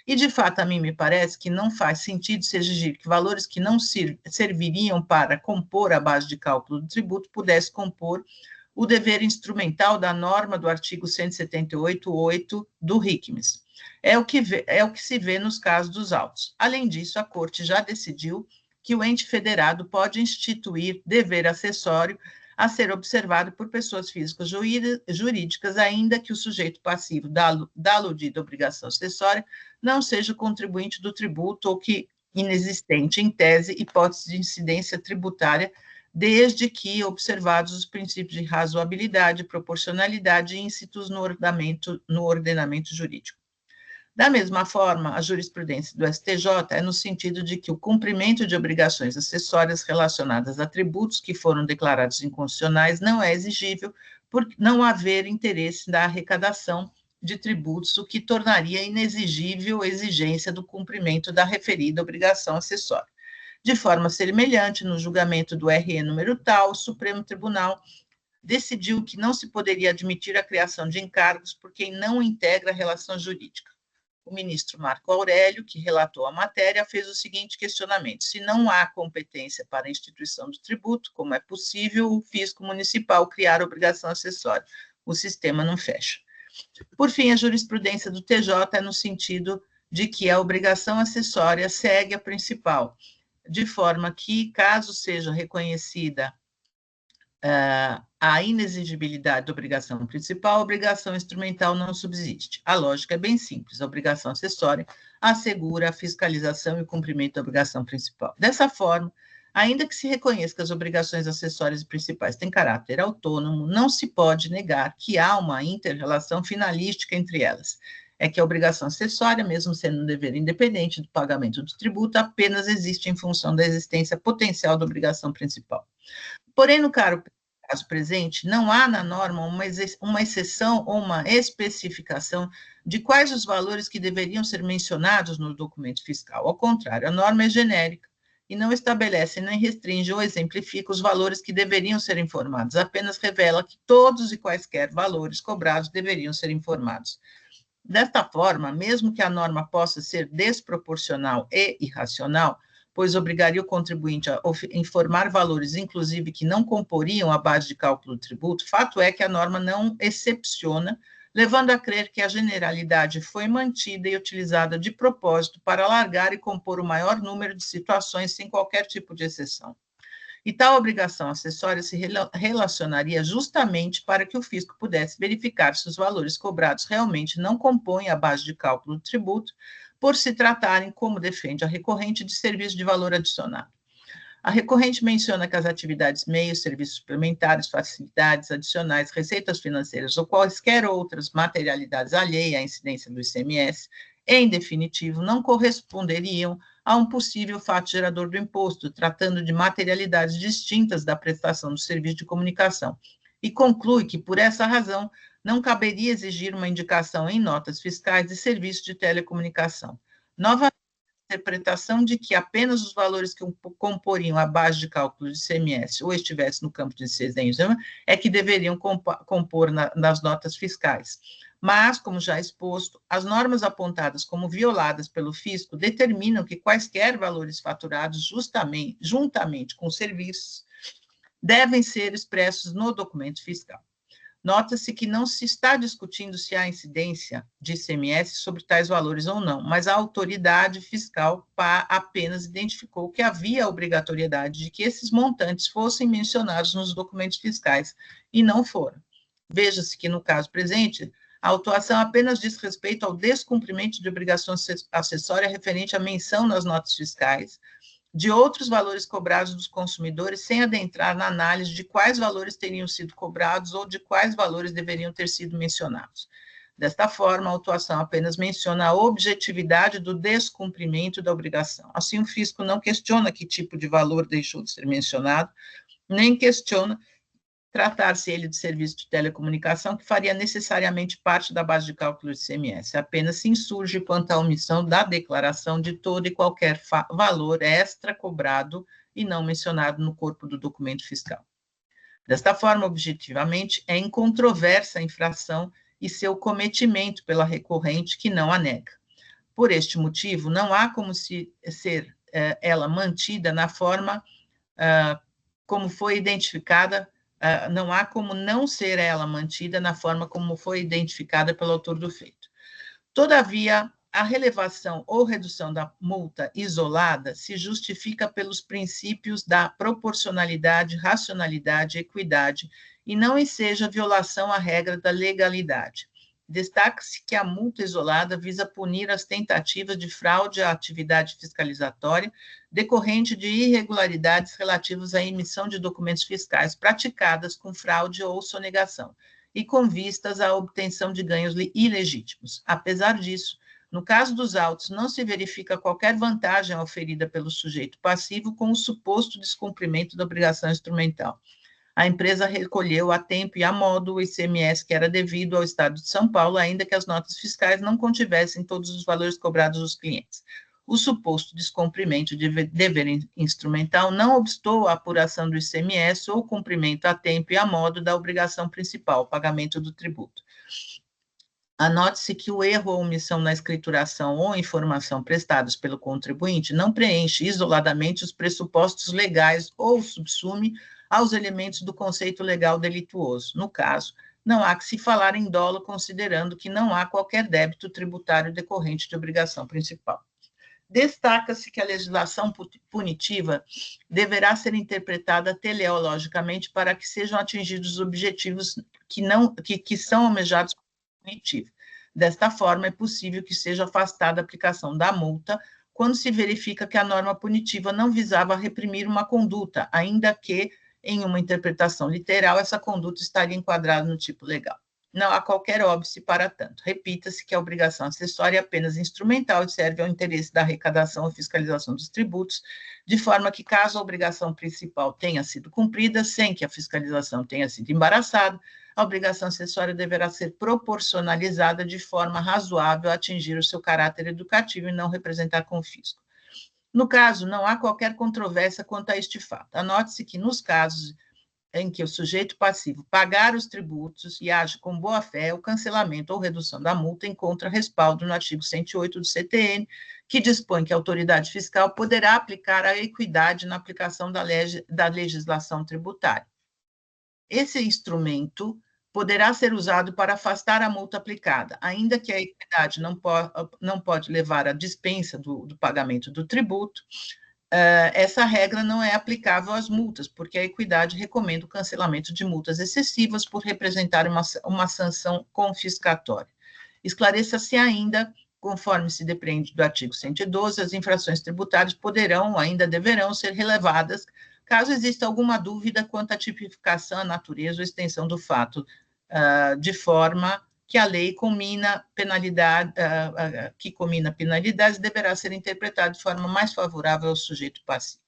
E, de fato, a mim me parece que não faz sentido se exigir que valores que não serviriam para compor a base de cálculo do tributo pudesse compor o dever instrumental da norma do artigo 178.8 do RICMES. É o que se vê nos casos dos autos. Além disso, a Corte já decidiu que o ente federado pode instituir dever acessório a ser observado por pessoas físicas jurídicas, ainda que o sujeito passivo da aludida obrigação acessória não seja contribuinte do tributo ou que inexistente, em tese, hipótese de incidência tributária, desde que observados os princípios de razoabilidade, proporcionalidade e íncitos no ordenamento jurídico. Da mesma forma, a jurisprudência do STJ é no sentido de que o cumprimento de obrigações acessórias relacionadas a tributos que foram declarados inconstitucionais não é exigível por não haver interesse da arrecadação de tributos, o que tornaria inexigível a exigência do cumprimento da referida obrigação acessória. De forma semelhante, no julgamento do RE número tal, o Supremo Tribunal decidiu que não se poderia admitir a criação de encargos por quem não integra a relação jurídica. O ministro Marco Aurélio, que relatou a matéria, fez o seguinte questionamento: se não há competência para a instituição do tributo, como é possível o fisco municipal criar obrigação acessória? O sistema não fecha. Por fim, a jurisprudência do TJ é no sentido de que a obrigação acessória segue a principal, de forma que, caso seja reconhecida a inexigibilidade da obrigação principal, a obrigação instrumental não subsiste. A lógica é bem simples, a obrigação acessória assegura a fiscalização e o cumprimento da obrigação principal. Dessa forma, ainda que se reconheça que as obrigações acessórias e principais têm caráter autônomo, não se pode negar que há uma inter-relação finalística entre elas. É que a obrigação acessória, mesmo sendo um dever independente do pagamento do tributo, apenas existe em função da existência potencial da obrigação principal. Porém, no caso presente, não há na norma uma exceção ou uma especificação de quais os valores que deveriam ser mencionados no documento fiscal. Ao contrário, a norma é genérica e não estabelece, nem restringe ou exemplifica os valores que deveriam ser informados, apenas revela que todos e quaisquer valores cobrados deveriam ser informados. Desta forma, mesmo que a norma possa ser desproporcional e irracional, pois obrigaria o contribuinte a informar valores, inclusive, que não comporiam a base de cálculo do tributo, fato é que a norma não excepciona, levando a crer que a generalidade foi mantida e utilizada de propósito para alargar e compor o maior número de situações sem qualquer tipo de exceção. E tal obrigação acessória se relacionaria justamente para que o fisco pudesse verificar se os valores cobrados realmente não compõem a base de cálculo do tributo, por se tratarem, como defende a recorrente, de serviço de valor adicionado. A recorrente menciona que as atividades meios, serviços suplementares, facilidades adicionais, receitas financeiras ou quaisquer outras materialidades alheias à incidência do ICMS, em definitivo, não corresponderiam a um possível fato gerador do imposto, tratando de materialidades distintas da prestação do serviço de comunicação, e conclui que, por essa razão, não caberia exigir uma indicação em notas fiscais de serviço de telecomunicação. Novamente, a interpretação de que apenas os valores que comporiam a base de cálculo de ICMS ou estivessem no campo de desenho é que deveriam compor nas notas fiscais. Mas, como já exposto, as normas apontadas como violadas pelo fisco determinam que quaisquer valores faturados juntamente com serviços devem ser expressos no documento fiscal. Nota-se que não se está discutindo se há incidência de ICMS sobre tais valores ou não, mas a autoridade fiscal apenas identificou que havia a obrigatoriedade de que esses montantes fossem mencionados nos documentos fiscais e não foram. Veja-se que, no caso presente, a autuação apenas diz respeito ao descumprimento de obrigação acessória referente à menção nas notas fiscais de outros valores cobrados dos consumidores, sem adentrar na análise de quais valores teriam sido cobrados ou de quais valores deveriam ter sido mencionados. Desta forma, a autuação apenas menciona a objetividade do descumprimento da obrigação. Assim, o fisco não questiona que tipo de valor deixou de ser mencionado, nem questiona tratar-se ele de serviço de telecomunicação que faria necessariamente parte da base de cálculo do ICMS. Apenas se insurge quanto à omissão da declaração de todo e qualquer valor extra cobrado e não mencionado no corpo do documento fiscal. Desta forma, objetivamente, é incontroversa a infração e seu cometimento pela recorrente, que não a nega. Por este motivo, não há como ser ela mantida na forma como foi identificada. Não há como não ser ela mantida na forma como foi identificada pelo autor do feito. Todavia, a relevação ou redução da multa isolada se justifica pelos princípios da proporcionalidade, racionalidade e equidade, e não enseja violação à regra da legalidade. Destaca-se que a multa isolada visa punir as tentativas de fraude à atividade fiscalizatória decorrente de irregularidades relativas à emissão de documentos fiscais praticadas com fraude ou sonegação e com vistas à obtenção de ganhos ilegítimos. Apesar disso, no caso dos autos, não se verifica qualquer vantagem oferida pelo sujeito passivo com o suposto descumprimento da obrigação instrumental. A empresa recolheu a tempo e a modo o ICMS que era devido ao Estado de São Paulo, ainda que as notas fiscais não contivessem todos os valores cobrados dos clientes. O suposto descumprimento de dever instrumental não obstou a apuração do ICMS ou o cumprimento a tempo e a modo da obrigação principal, o pagamento do tributo. Anote-se que o erro ou omissão na escrituração ou informação prestados pelo contribuinte não preenche isoladamente os pressupostos legais ou subsume aos elementos do conceito legal delituoso. No caso, não há que se falar em dolo, considerando que não há qualquer débito tributário decorrente de obrigação principal. Destaca-se que a legislação punitiva deverá ser interpretada teleologicamente para que sejam atingidos os objetivos que são almejados pela punitiva. Desta forma, é possível que seja afastada a aplicação da multa quando se verifica que a norma punitiva não visava reprimir uma conduta, ainda que, em uma interpretação literal, essa conduta estaria enquadrada no tipo legal. Não há qualquer óbice para tanto. Repita-se que a obrigação acessória é apenas instrumental e serve ao interesse da arrecadação ou fiscalização dos tributos, de forma que, caso a obrigação principal tenha sido cumprida, sem que a fiscalização tenha sido embaraçada, a obrigação acessória deverá ser proporcionalizada de forma razoável a atingir o seu caráter educativo e não representar confisco. No caso, não há qualquer controvérsia quanto a este fato. Anote-se que, nos casos em que o sujeito passivo pagar os tributos e age com boa-fé, o cancelamento ou redução da multa encontra respaldo no artigo 108 do CTN, que dispõe que a autoridade fiscal poderá aplicar a equidade na aplicação da legislação tributária. Esse instrumento poderá ser usado para afastar a multa aplicada, ainda que a equidade não pode levar à dispensa do pagamento do tributo. Essa regra não é aplicável às multas, porque a equidade recomenda o cancelamento de multas excessivas por representar uma sanção confiscatória. Esclareça-se ainda, conforme se depreende do artigo 112, as infrações tributárias poderão, ainda deverão ser relevadas, caso exista alguma dúvida quanto à tipificação, à natureza ou extensão do fato, de forma que a lei comina penalidades deverá ser interpretada de forma mais favorável ao sujeito passivo.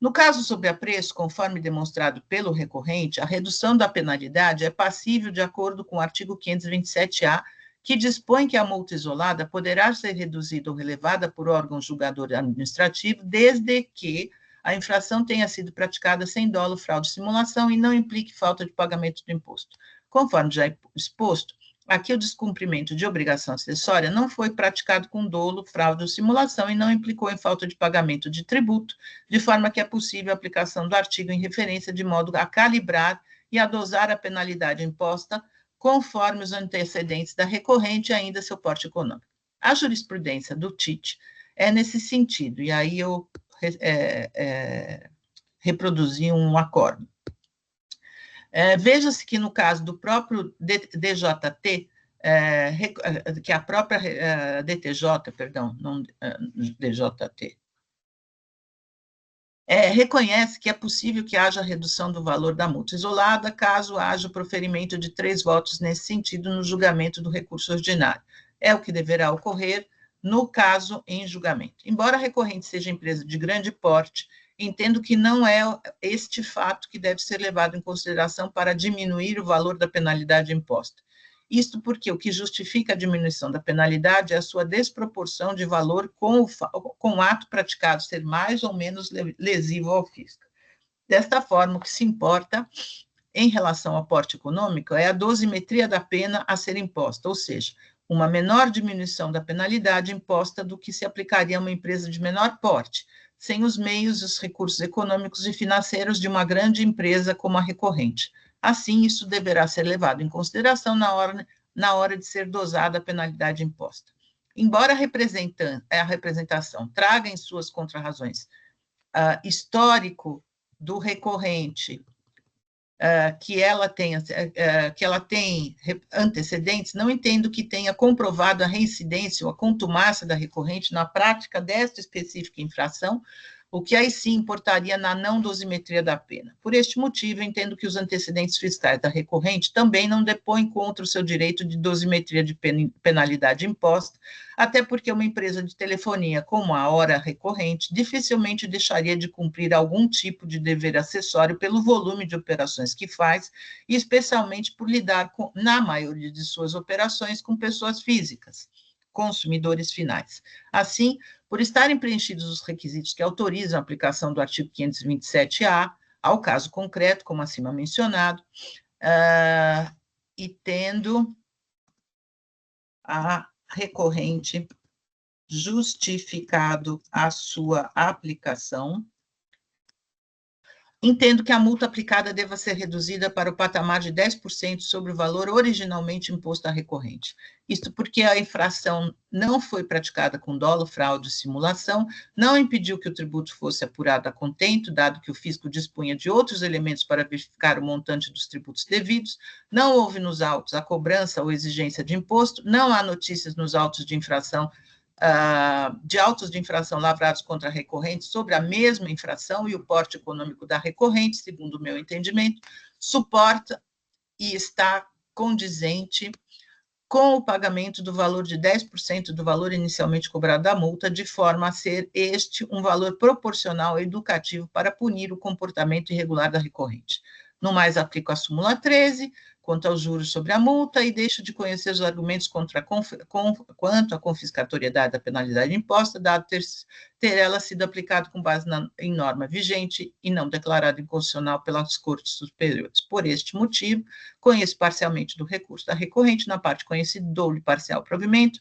No caso sobre apreço, conforme demonstrado pelo recorrente, a redução da penalidade é passível de acordo com o artigo 527-A, que dispõe que a multa isolada poderá ser reduzida ou relevada por órgão julgador administrativo, desde que a infração tenha sido praticada sem dolo, fraude e simulação e não implique falta de pagamento do imposto. Conforme já exposto, aqui o descumprimento de obrigação acessória não foi praticado com dolo, fraude ou simulação e não implicou em falta de pagamento de tributo, de forma que é possível a aplicação do artigo em referência de modo a calibrar e a dosar a penalidade imposta conforme os antecedentes da recorrente e ainda seu porte econômico. A jurisprudência do TIT é nesse sentido, e aí eu reproduzi um acórdão. Veja-se que no caso do próprio DJT, que a própria DTJ, perdão, não DJT, reconhece que é possível que haja redução do valor da multa isolada, caso haja o proferimento de 3 votos nesse sentido no julgamento do recurso ordinário. É o que deverá ocorrer no caso em julgamento. Embora a recorrente seja empresa de grande porte, entendo que não é este fato que deve ser levado em consideração para diminuir o valor da penalidade imposta. Isto porque o que justifica a diminuição da penalidade é a sua desproporção de valor com o ato praticado ser mais ou menos lesivo ao fisco. Desta forma, o que se importa em relação ao porte econômico é a dosimetria da pena a ser imposta, ou seja, uma menor diminuição da penalidade imposta do que se aplicaria a uma empresa de menor porte, sem os meios e os recursos econômicos e financeiros de uma grande empresa como a recorrente. Assim, isso deverá ser levado em consideração na hora de ser dosada a penalidade imposta. Embora a representação traga em suas contrarrazões histórico do recorrente, que ela tem antecedentes, não entendo que tenha comprovado a reincidência ou a contumácia da recorrente na prática desta específica infração, o que aí sim importaria na não dosimetria da pena. Por este motivo, entendo que os antecedentes fiscais da recorrente também não depõem contra o seu direito de dosimetria de penalidade imposta, até porque uma empresa de telefonia como a hora recorrente dificilmente deixaria de cumprir algum tipo de dever acessório pelo volume de operações que faz, e especialmente por lidar, na maioria de suas operações, com pessoas físicas, consumidores finais. Assim, por estarem preenchidos os requisitos que autorizam a aplicação do artigo 527-A ao caso concreto, como acima mencionado, e tendo a recorrente justificado a sua aplicação, Entendo que a multa aplicada deva ser reduzida para o patamar de 10% sobre o valor originalmente imposto à recorrente. Isto porque a infração não foi praticada com dolo, fraude e simulação, não impediu que o tributo fosse apurado a contento, dado que o fisco dispunha de outros elementos para verificar o montante dos tributos devidos, não houve nos autos a cobrança ou exigência de imposto, não há notícias nos autos de infração de autos de infração lavrados contra a recorrente sobre a mesma infração e o porte econômico da recorrente, segundo o meu entendimento, suporta e está condizente com o pagamento do valor de 10% do valor inicialmente cobrado da multa, de forma a ser este um valor proporcional e educativo para punir o comportamento irregular da recorrente. No mais, aplico a súmula 13, quanto aos juros sobre a multa, e deixo de conhecer os argumentos quanto à confiscatoriedade da penalidade imposta, dado ter ela sido aplicada com base em norma vigente e não declarada inconstitucional pelas Cortes Superiores. Por este motivo, conheço parcialmente do recurso da recorrente, na parte conhecida, dou-lhe parcial provimento,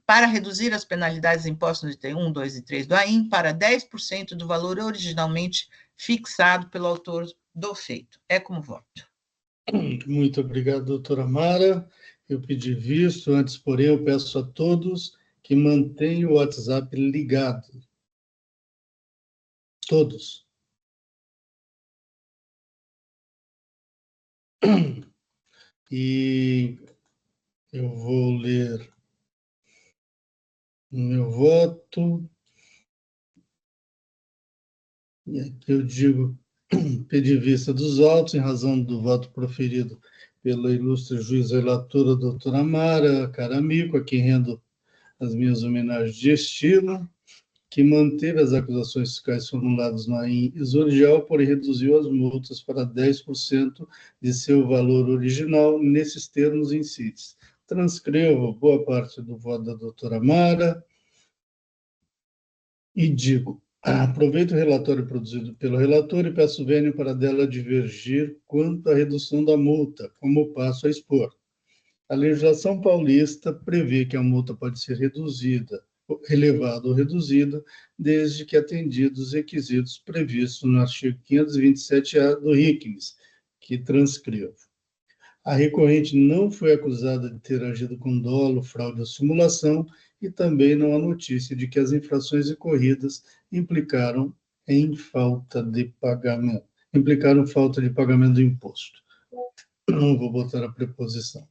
para reduzir as penalidades impostas no item 1, 2 e 3 do AIM para 10% do valor originalmente fixado pelo autor do feito. É como voto. Muito obrigado, doutora Mara. Eu pedi visto, antes, porém, eu peço a todos que mantenham o WhatsApp ligado. Todos. E eu vou ler o meu voto. E aqui eu digo, pedi vista dos autos, em razão do voto proferido pela ilustre juíza relatora, doutora Mara Caramico, a quem rendo as minhas homenagens de estilo, que manteve as acusações fiscais formuladas no AIM exordial, porém reduziu as multas para 10% de seu valor original, nesses termos incisos. Transcrevo boa parte do voto da doutora Mara e digo: aproveito o relatório produzido pelo relator e peço vênia para dela divergir quanto à redução da multa, como passo a expor. A legislação paulista prevê que a multa pode ser reduzida, elevada ou reduzida, desde que atendidos os requisitos previstos no artigo 527-A do RICMES, que transcrevo. A recorrente não foi acusada de ter agido com dolo, fraude ou simulação, e também não há notícia de que as infrações ocorridas implicaram falta de pagamento do imposto. Não vou botar a preposição.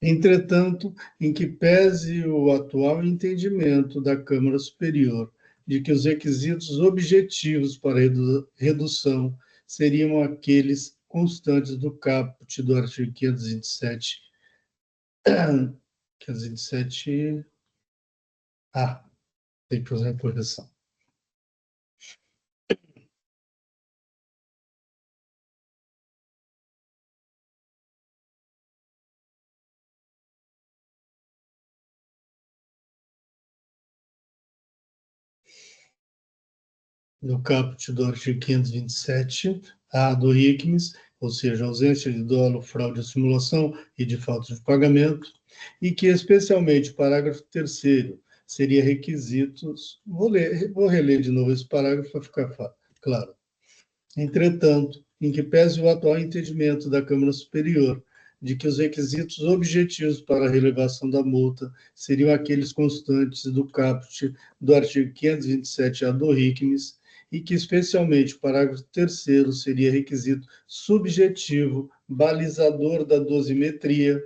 Entretanto, em que pese o atual entendimento da Câmara Superior de que os requisitos objetivos para redução seriam aqueles constantes do caput do artigo 527A, tem que fazer a correção. No caput do artigo 527-A do RICMES, ou seja, ausência de dolo, fraude, simulação e de falta de pagamento, e que, especialmente, o parágrafo 3º seria requisitos... Vou reler de novo esse parágrafo para ficar claro. Entretanto, em que pese o atual entendimento da Câmara Superior de que os requisitos objetivos para a relevação da multa seriam aqueles constantes do caput do artigo 527-A do RICMES, e que, especialmente, o parágrafo 3º seria requisito subjetivo, balizador da dosimetria,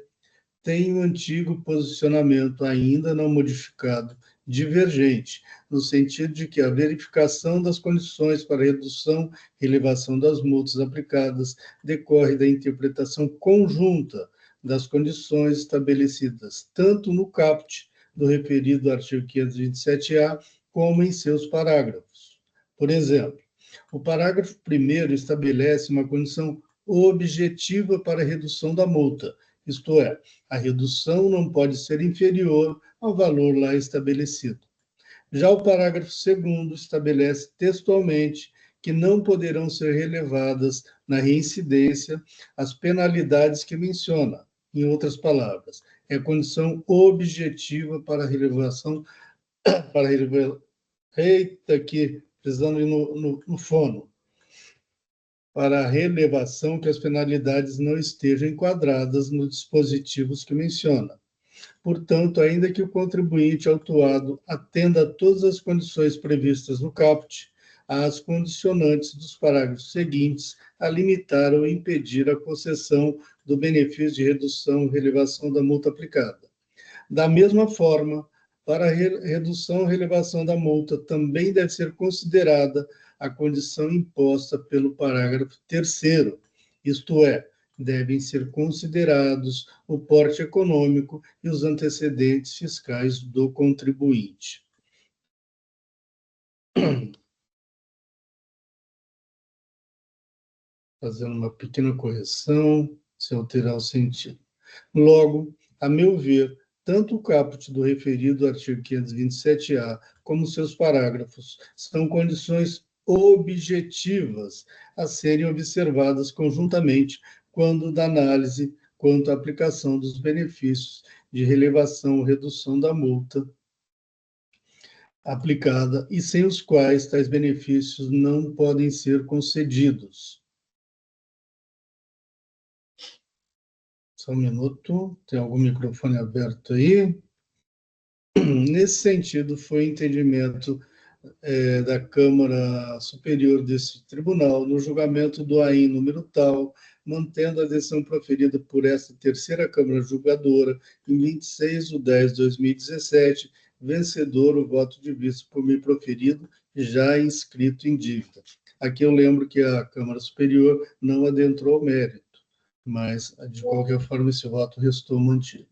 tem o antigo posicionamento, ainda não modificado, divergente, no sentido de que a verificação das condições para redução e elevação das multas aplicadas decorre da interpretação conjunta das condições estabelecidas tanto no caput do referido artigo 527-A, como em seus parágrafos. Por exemplo, o parágrafo 1º estabelece uma condição objetiva para a redução da multa, isto é, a redução não pode ser inferior ao valor lá estabelecido. Já o parágrafo 2º estabelece textualmente que não poderão ser relevadas na reincidência as penalidades que menciona. Em outras palavras, é condição objetiva para a relevação... Eita, aqui, precisando ir no fono. para a relevação que as penalidades não estejam enquadradas nos dispositivos que menciona. Portanto, ainda que o contribuinte autuado atenda a todas as condições previstas no caput, há as condicionantes dos parágrafos seguintes a limitar ou impedir a concessão do benefício de redução ou relevação da multa aplicada. Da mesma forma, para a redução ou relevação da multa, também deve ser considerada a condição imposta pelo parágrafo 3º, isto é, devem ser considerados o porte econômico e os antecedentes fiscais do contribuinte. Fazendo uma pequena correção, se alterar o sentido. Logo, a meu ver, tanto o caput do referido artigo 527-A como seus parágrafos são condições objetivas a serem observadas conjuntamente quando da análise quanto à aplicação dos benefícios de relevação ou redução da multa aplicada e sem os quais tais benefícios não podem ser concedidos. Só um minuto, tem algum microfone aberto aí? Nesse sentido, foi entendimento da Câmara Superior desse tribunal, no julgamento do AIN número tal, mantendo a decisão proferida por esta terceira Câmara Julgadora, em 26/10/2017, vencedor o voto de vista por mim proferido, já inscrito em dívida. Aqui eu lembro que a Câmara Superior não adentrou ao mérito, mas, de qualquer forma, esse voto restou mantido.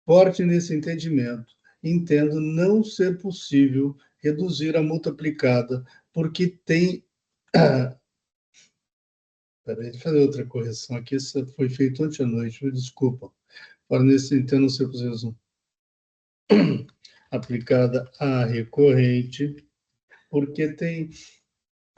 Forte nesse entendimento, entendo não ser possível reduzir a multa aplicada, porque tem... Peraí, deixa eu fazer outra correção aqui, isso foi feito ontem à noite, desculpa. Para nesse entendo não ser possível aplicada à recorrente, porque tem...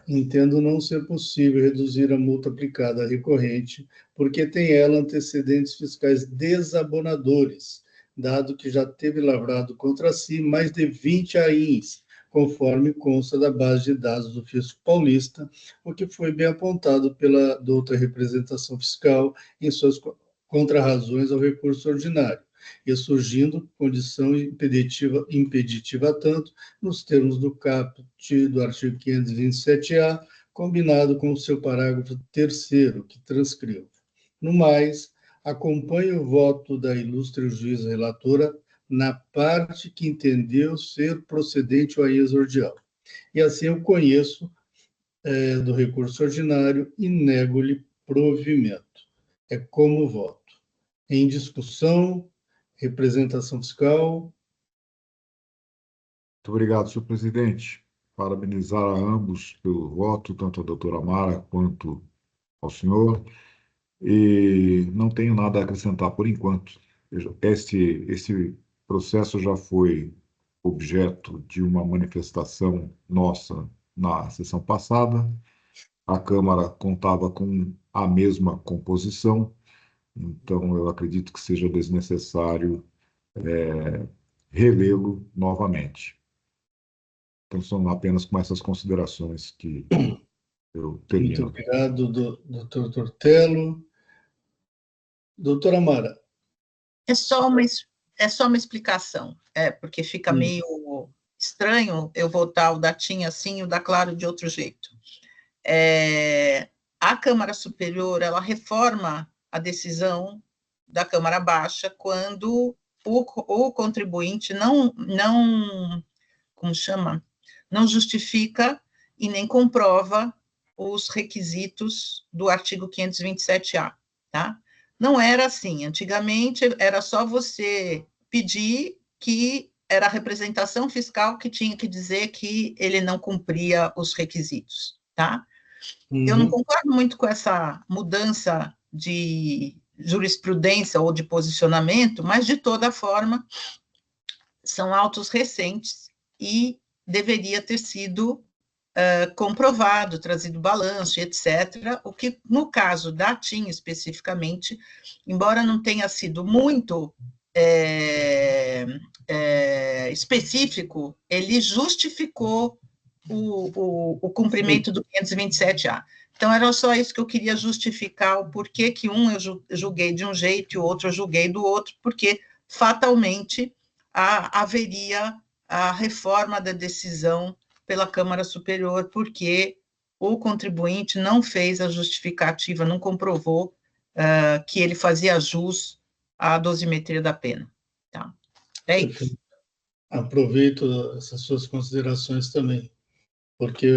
Entendo não ser possível reduzir a multa aplicada à recorrente, porque tem ela antecedentes fiscais desabonadores, dado que já teve lavrado contra si mais de 20 AINs, conforme consta da base de dados do Fisco Paulista, o que foi bem apontado pela douta representação fiscal em suas contrarrazões ao recurso ordinário, e surgindo condição impeditiva tanto nos termos do caput do artigo 527-A, combinado com o seu parágrafo 3º, que transcrevo. No mais, acompanho o voto da ilustre juíza relatora na parte que entendeu ser procedente o AIS ordial. E assim eu conheço do recurso ordinário e nego-lhe provimento. É como voto. Em discussão, representação fiscal. Muito obrigado, senhor presidente. Parabenizar a ambos pelo voto, tanto a doutora Mara quanto ao senhor. E não tenho nada a acrescentar por enquanto. Esse processo já foi objeto de uma manifestação nossa na sessão passada. A Câmara contava com a mesma composição, então eu acredito que seja desnecessário relê-lo novamente. Então, são apenas com essas considerações que eu teria. Muito obrigado, doutor Tortello. Doutora Mara. É só uma explicação, porque fica meio estranho eu votar o da TIM assim e o da Claro de outro jeito. A Câmara Superior, ela reforma a decisão da Câmara Baixa quando o contribuinte não justifica e nem comprova os requisitos do artigo 527-A, tá? Não era assim, antigamente era só você pedir que era a representação fiscal que tinha que dizer que ele não cumpria os requisitos, tá? Eu não concordo muito com essa mudança de jurisprudência ou de posicionamento, mas, de toda forma, são autos recentes e deveria ter sido comprovado, trazido balanço, etc., o que, no caso da TIM, especificamente, embora não tenha sido muito específico, ele justificou o cumprimento do 527-A. Então, era só isso que eu queria justificar, o porquê que um eu julguei de um jeito e o outro eu julguei do outro, porque fatalmente haveria a reforma da decisão pela Câmara Superior, porque o contribuinte não fez a justificativa, não comprovou que ele fazia jus à dosimetria da pena. Tá? É isso. Aproveito essas suas considerações também, porque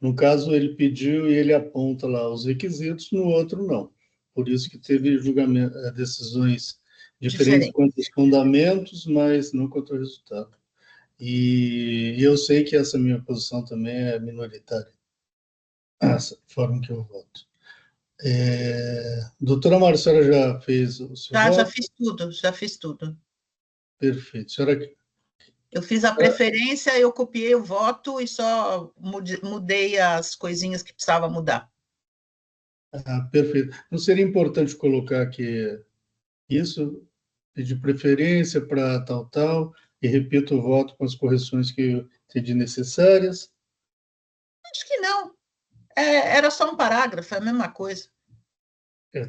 no caso ele pediu e ele aponta lá os requisitos, no outro não. Por isso que teve decisões diferentes quanto aos fundamentos, mas não quanto ao resultado. E eu sei que essa minha posição também é minoritária, essa forma que eu voto. Doutora Mara, a senhora já fez o seu voto? Já fiz tudo. Perfeito. Senhora... Eu fiz a preferência, eu copiei o voto e só mudei as coisinhas que precisava mudar. Perfeito. Não seria importante colocar aqui isso, de preferência para tal, e repito o voto com as correções que eu entendi necessárias? Acho que não. Era só um parágrafo, é a mesma coisa.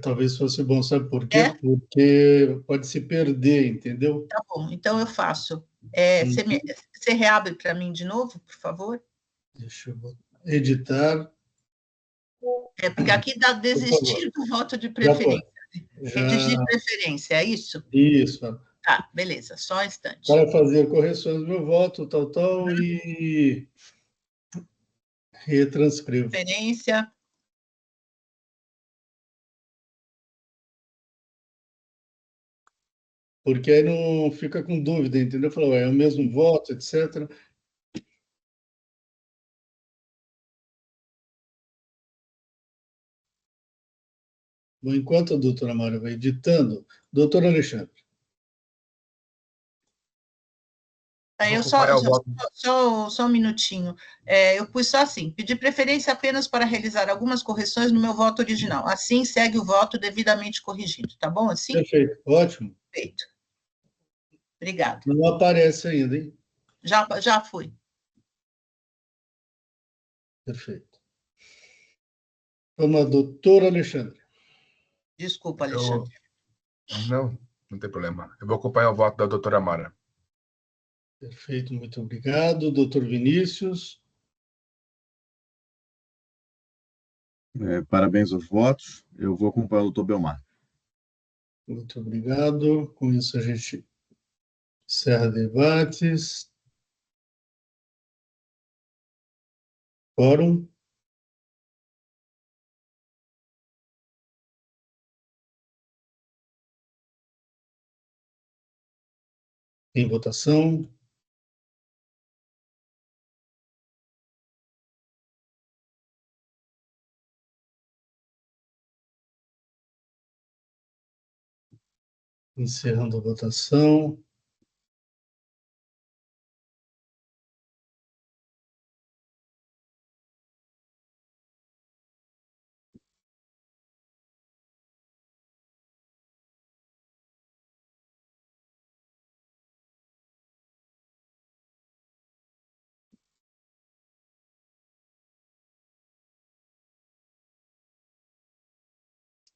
Talvez fosse bom, sabe por quê? Porque pode se perder, entendeu? Tá bom, então eu faço. Você reabre para mim de novo, por favor? Deixa eu editar. Porque aqui dá desistir do voto de preferência. Redigir preferência, é isso? Isso. Tá, beleza, só um instante. Para fazer correções do meu voto, e retranscrevo. Preferência. Porque aí não fica com dúvida, entendeu? Falou, é o mesmo voto, etc. Bom, enquanto a doutora Mara vai editando, doutor Alexandre. Eu só um minutinho. Eu pus só assim, pedir preferência apenas para realizar algumas correções no meu voto original. Assim, segue o voto devidamente corrigido. Tá bom assim? Perfeito, ótimo. Perfeito. Obrigada. Não aparece ainda, hein? Já fui. Perfeito. Vamos, doutor Alexandre. Desculpa, Alexandre. Não tem problema. Eu vou acompanhar o voto da doutora Mara. Perfeito, muito obrigado. Doutor Vinícius. Parabéns aos votos. Eu vou acompanhar o doutor Belmar. Muito obrigado. Com isso, a gente encerra debates. Quórum. Em votação. Encerrando a votação.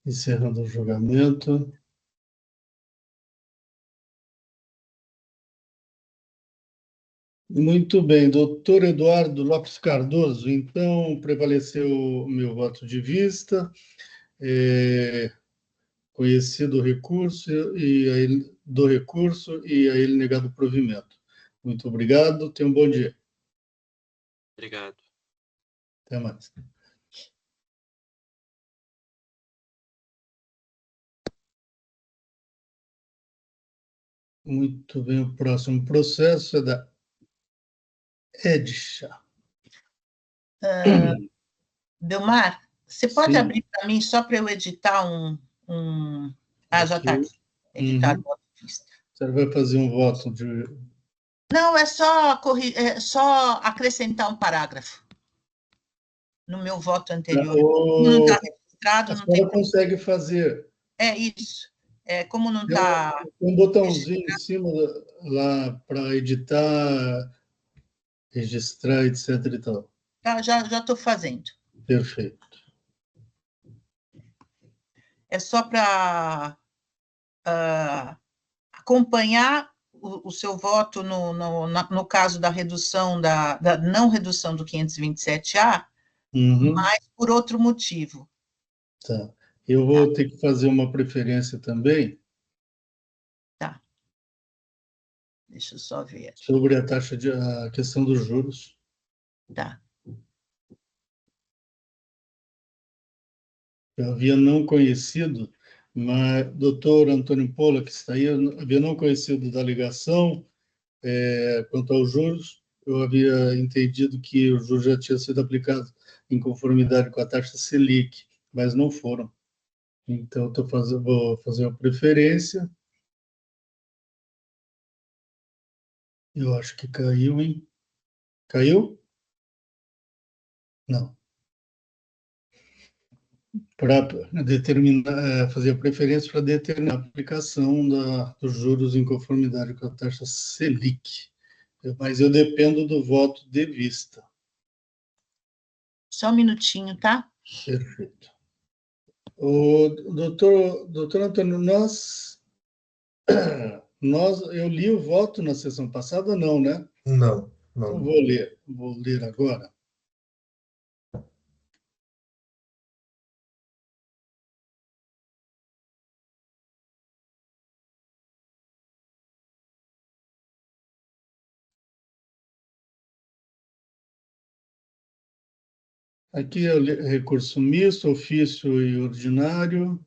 Encerrando o julgamento. Muito bem, doutor Eduardo Lopes Cardoso. Então, prevaleceu o meu voto de vista, conhecido o recurso do recurso e a ele negado o provimento. Muito obrigado, tenha um bom dia. Obrigado. Até mais. Muito bem, o próximo processo é da Edcha. Belmar, você pode Sim. abrir para mim só para eu editar já está aqui. Editar o voto de vista. Você vai fazer um voto de... Não, é só acrescentar um parágrafo no meu voto anterior. Não está registrado, não tem... consegue fazer. É isso. Como não está... Tem um botãozinho em cima lá para editar, registrar, etc. e tal. Já estou fazendo. Perfeito. é só para acompanhar o seu voto no caso da redução, da não redução do 527A, Uhum, mas por outro motivo. tá. Eu vou ter que fazer uma preferência também Tá. Deixa eu só ver aqui. sobre a questão dos juros. Tá. Eu havia não conhecido, mas doutor Antônio Pola, que está aí, eu havia não conhecido da ligação quanto aos juros. Eu havia entendido que os juros já tinham sido aplicados em conformidade com a taxa Selic, mas não foram. Então, vou fazer uma preferência. Eu acho que caiu, hein? Caiu? Não. Para determinar, fazer a preferência para determinar a aplicação dos juros em conformidade com a taxa Selic. Mas eu dependo do voto de vista. Só um minutinho, tá? Perfeito. O doutor Antônio, eu li o voto na sessão passada, não, né? Não, Então, não. vou ler agora. Aqui é o recurso misto, ofício e ordinário.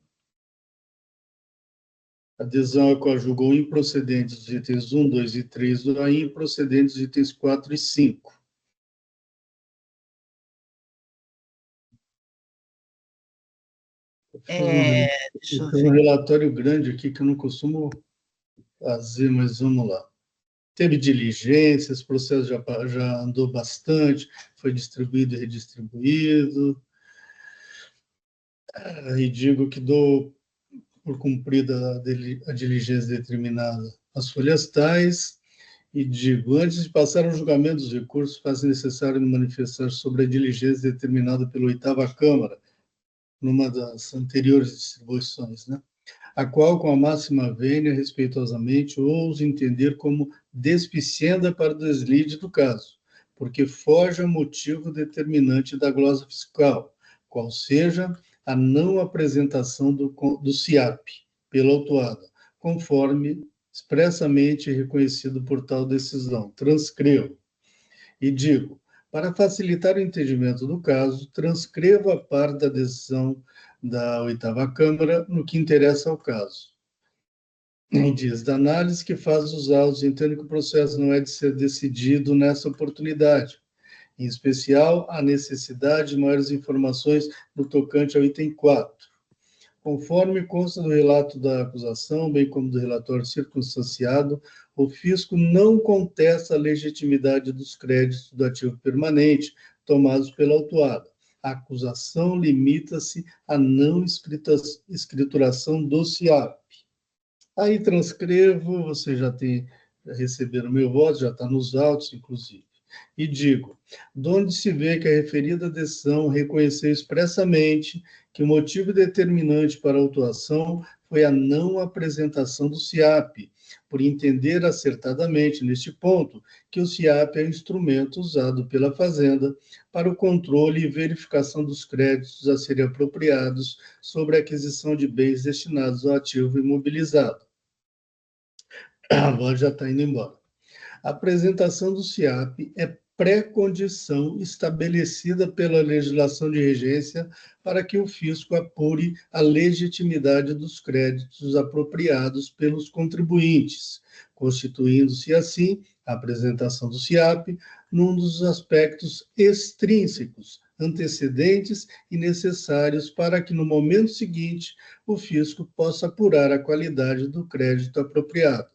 Adesão a coadjugou improcedentes os itens 1, 2 e 3 do AI, improcedentes os itens 4 e 5. Deixa eu Tem um ver. relatório grande aqui que eu não costumo fazer, mas vamos lá. Teve diligências, o processo já andou bastante, foi distribuído e redistribuído. E digo que dou por cumprida a diligência determinada as folhas tais, e digo, antes de passar ao julgamento dos recursos, faz necessário me manifestar sobre a diligência determinada pela 8ª Câmara, numa das anteriores distribuições, né? A qual, com a máxima vênia, respeitosamente, ouso entender como despicienda para o deslide do caso, porque foge ao motivo determinante da glosa fiscal, qual seja a não apresentação do CIAP pela autuada, conforme expressamente reconhecido por tal decisão. Transcrevo e digo, para facilitar o entendimento do caso, transcrevo a parte da decisão da 8ª Câmara no que interessa ao caso. E diz, da análise que faz os autos, entendo que o processo não é de ser decidido nessa oportunidade. Em especial, a necessidade de maiores informações no tocante ao item 4. Conforme consta do relato da acusação, bem como do relatório circunstanciado, o fisco não contesta a legitimidade dos créditos do ativo permanente tomados pela autuada. A acusação limita-se à não escrituração do CIAP. Aí transcrevo, você já receberam o meu voto, já está nos autos, inclusive. E digo, de onde se vê que a referida decisão reconheceu expressamente que o motivo determinante para a autuação foi a não apresentação do CIAP, por entender acertadamente, neste ponto, que o CIAP é o instrumento usado pela Fazenda para o controle e verificação dos créditos a serem apropriados sobre a aquisição de bens destinados ao ativo imobilizado. A voz já está indo embora. A apresentação do CIAP é pré-condição estabelecida pela legislação de regência para que o fisco apure a legitimidade dos créditos apropriados pelos contribuintes, constituindo-se, assim, a apresentação do CIAP num dos aspectos extrínsecos, antecedentes e necessários para que, no momento seguinte, o fisco possa apurar a qualidade do crédito apropriado,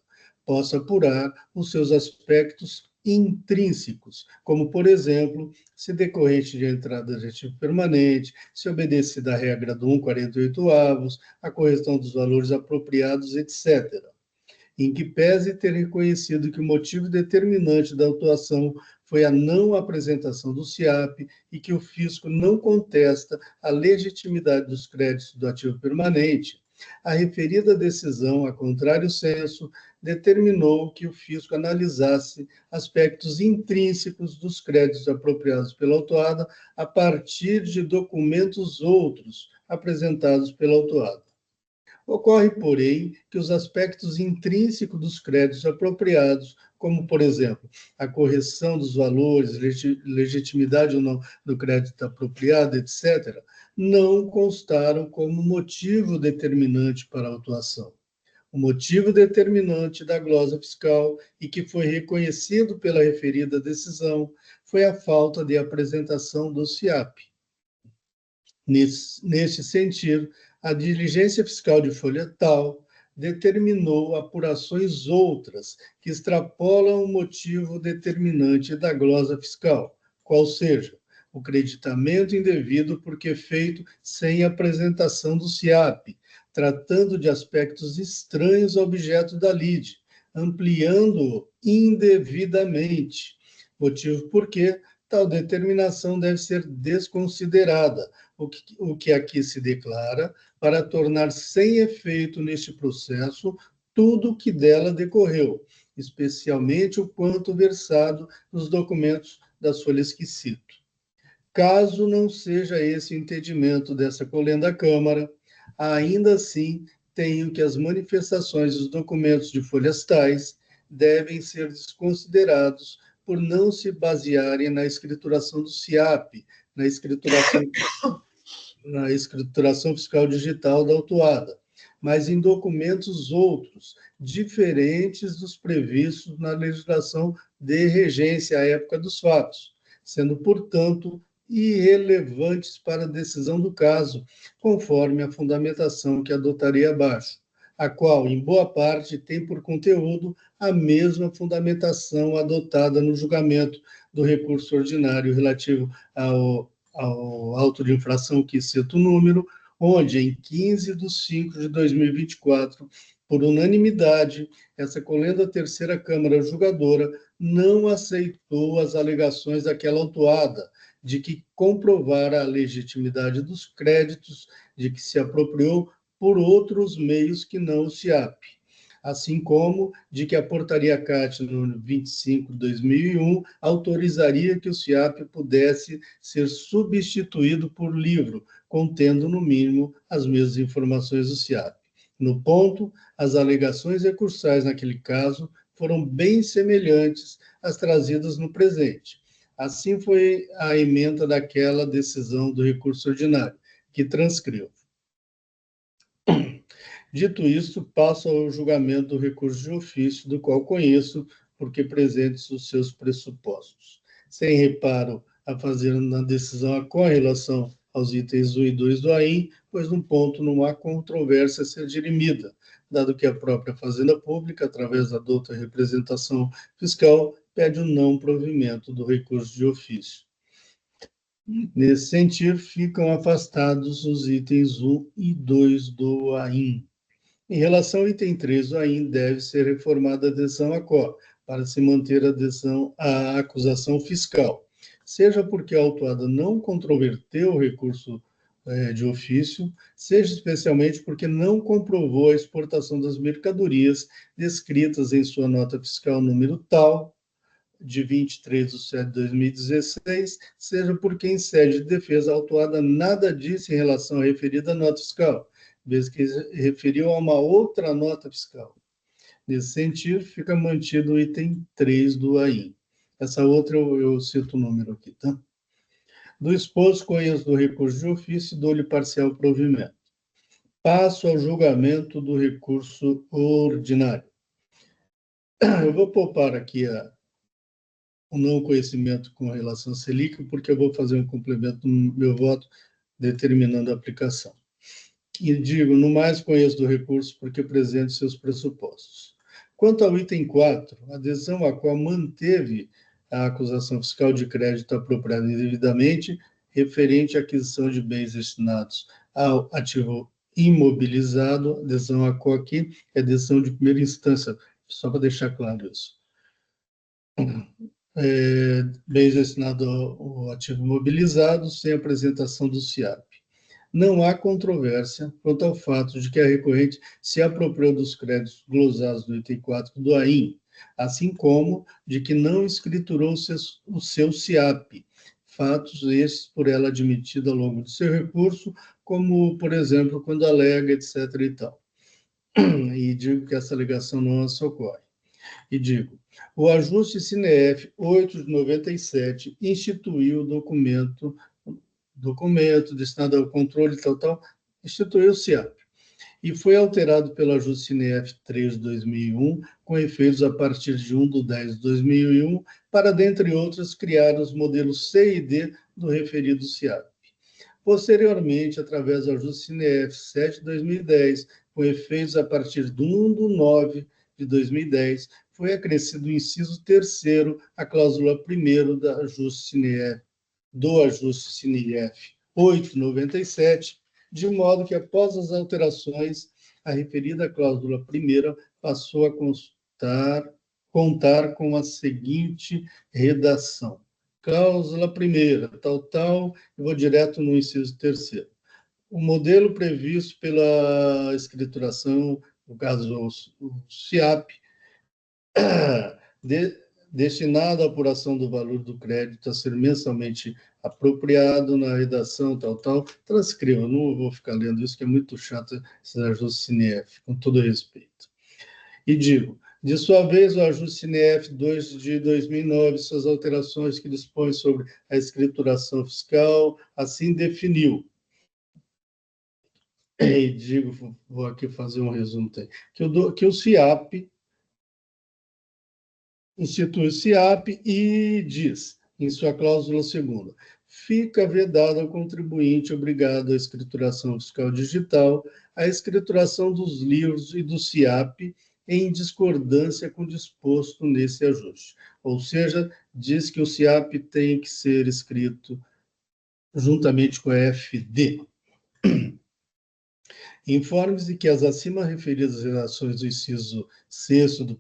possa apurar os seus aspectos intrínsecos, como, por exemplo, se decorrente de entrada de ativo permanente, se obedecida a regra do 1,48avos, a correção dos valores apropriados, etc., em que pese ter reconhecido que o motivo determinante da autuação foi a não apresentação do SIAP e que o fisco não contesta a legitimidade dos créditos do ativo permanente, a referida decisão, a contrário senso, determinou que o fisco analisasse aspectos intrínsecos dos créditos apropriados pela autuada a partir de documentos outros apresentados pela autuada. Ocorre, porém, que os aspectos intrínsecos dos créditos apropriados, como, por exemplo, a correção dos valores, legitimidade ou não do crédito apropriado, etc., não constaram como motivo determinante para a autuação. O motivo determinante da glosa fiscal e que foi reconhecido pela referida decisão foi a falta de apresentação do SIAP. Neste sentido, a diligência fiscal de folha tal determinou apurações outras que extrapolam o motivo determinante da glosa fiscal, qual seja, o creditamento indevido porque feito sem apresentação do SIAP, tratando de aspectos estranhos ao objeto da lide, ampliando-o indevidamente, motivo porque tal determinação deve ser desconsiderada, o que aqui se declara, para tornar sem efeito neste processo tudo o que dela decorreu, especialmente o quanto versado nos documentos das folhas que cito. Caso não seja esse o entendimento dessa colenda Câmara, ainda assim tenho que as manifestações dos documentos de folhas tais devem ser desconsiderados por não se basearem na escrituração do SIAP, na escrituração fiscal digital da autuada, mas em documentos outros, diferentes dos previstos na legislação de regência à época dos fatos, sendo, portanto, irrelevantes para a decisão do caso, conforme a fundamentação que adotarei abaixo, a qual, em boa parte, tem por conteúdo a mesma fundamentação adotada no julgamento do recurso ordinário relativo ao auto de infração que cito o número, onde, em 15 de 5 de 2024, por unanimidade, essa colenda terceira Câmara julgadora não aceitou as alegações daquela autuada, de que comprovara a legitimidade dos créditos, de que se apropriou por outros meios que não o SIAP, assim como de que a portaria CAT no 25 de 2001 autorizaria que o SIAP pudesse ser substituído por livro, contendo, no mínimo, as mesmas informações do SIAP. No ponto, as alegações recursais naquele caso foram bem semelhantes às trazidas no presente. Assim foi a ementa daquela decisão do recurso ordinário, que transcrevo. Dito isto, passo ao julgamento do recurso de ofício, do qual conheço, porque presentes os seus pressupostos. Sem reparo a fazer na decisão com relação aos itens 1 e 2 do AIM, pois no ponto não há controvérsia a ser dirimida, dado que a própria Fazenda Pública, através da douta representação fiscal, pede o não provimento do recurso de ofício. Nesse sentido, ficam afastados os itens 1 e 2 do AIM. Em relação ao item 3 do AIM, deve ser reformada a adesão à CO, para se manter a adesão à acusação fiscal, seja porque a autuada não controverteu o recurso de ofício, seja especialmente porque não comprovou a exportação das mercadorias descritas em sua nota fiscal número tal, de 23 de setembro de 2016, seja porque em sede de defesa a autuada nada disse em relação à referida nota fiscal, vez que referiu a uma outra nota fiscal. Nesse sentido, fica mantido o item 3 do AIM. Essa outra eu cito o número aqui, tá? Do exposto, conheço do recurso de ofício e dou-lhe parcial provimento. Passo ao julgamento do recurso ordinário. Eu vou poupar aqui o não conhecimento com relação à Selic, porque eu vou fazer um complemento no meu voto determinando a aplicação. E digo, no mais conheço do recurso porque presente seus pressupostos. Quanto ao item 4, adesão à qual manteve a acusação fiscal de crédito apropriado indevidamente, referente à aquisição de bens destinados ao ativo imobilizado, adesão à qual aqui é adesão de primeira instância, só para deixar claro isso. bens destinados ao ativo imobilizado sem apresentação do SIAP. Não há controvérsia quanto ao fato de que a recorrente se apropriou dos créditos glosados no item 4 do AIM, assim como de que não escriturou o seu SIAP, fatos estes por ela admitido ao longo do seu recurso, como, por exemplo, quando alega, etc. e tal. E digo que essa alegação não socorre. E digo, o ajuste CINEF 8 de 97 instituiu o documento destinado ao controle tal, instituiu o SIAP, e foi alterado pelo ajuste CINEF 3 de 2001, com efeitos a partir de 1/10 de 2001, para, dentre outras, criar os modelos C e D do referido SIAP. Posteriormente, através do ajuste CINEF 7 de 2010, com efeitos a partir de 1/9 de 2010, foi acrescido o inciso 3º, a cláusula 1ª do ajuste CINEF 897, de modo que, após as alterações, a referida cláusula 1ª passou a contar com a seguinte redação. Cláusula 1ª, tal, eu vou direto no inciso 3º. O modelo previsto pela escrituração, no caso o SIAP, destinado à apuração do valor do crédito a ser mensalmente apropriado na redação, transcreva, não vou ficar lendo isso, que é muito chato, esse ajuste CINEF, com todo respeito. E digo, de sua vez, o ajuste CINEF 2 de 2009, suas alterações que dispõem sobre a escrituração fiscal, assim definiu. E digo, vou aqui fazer um resumo, que o SIAP institui o SIAP e diz, em sua cláusula 2ª, fica vedado ao contribuinte obrigado à escrituração fiscal digital a escrituração dos livros e do SIAP em discordância com o disposto nesse ajuste. Ou seja, diz que o SIAP tem que ser escrito juntamente com a FD. Informe-se de que as acima referidas relações do inciso 6º do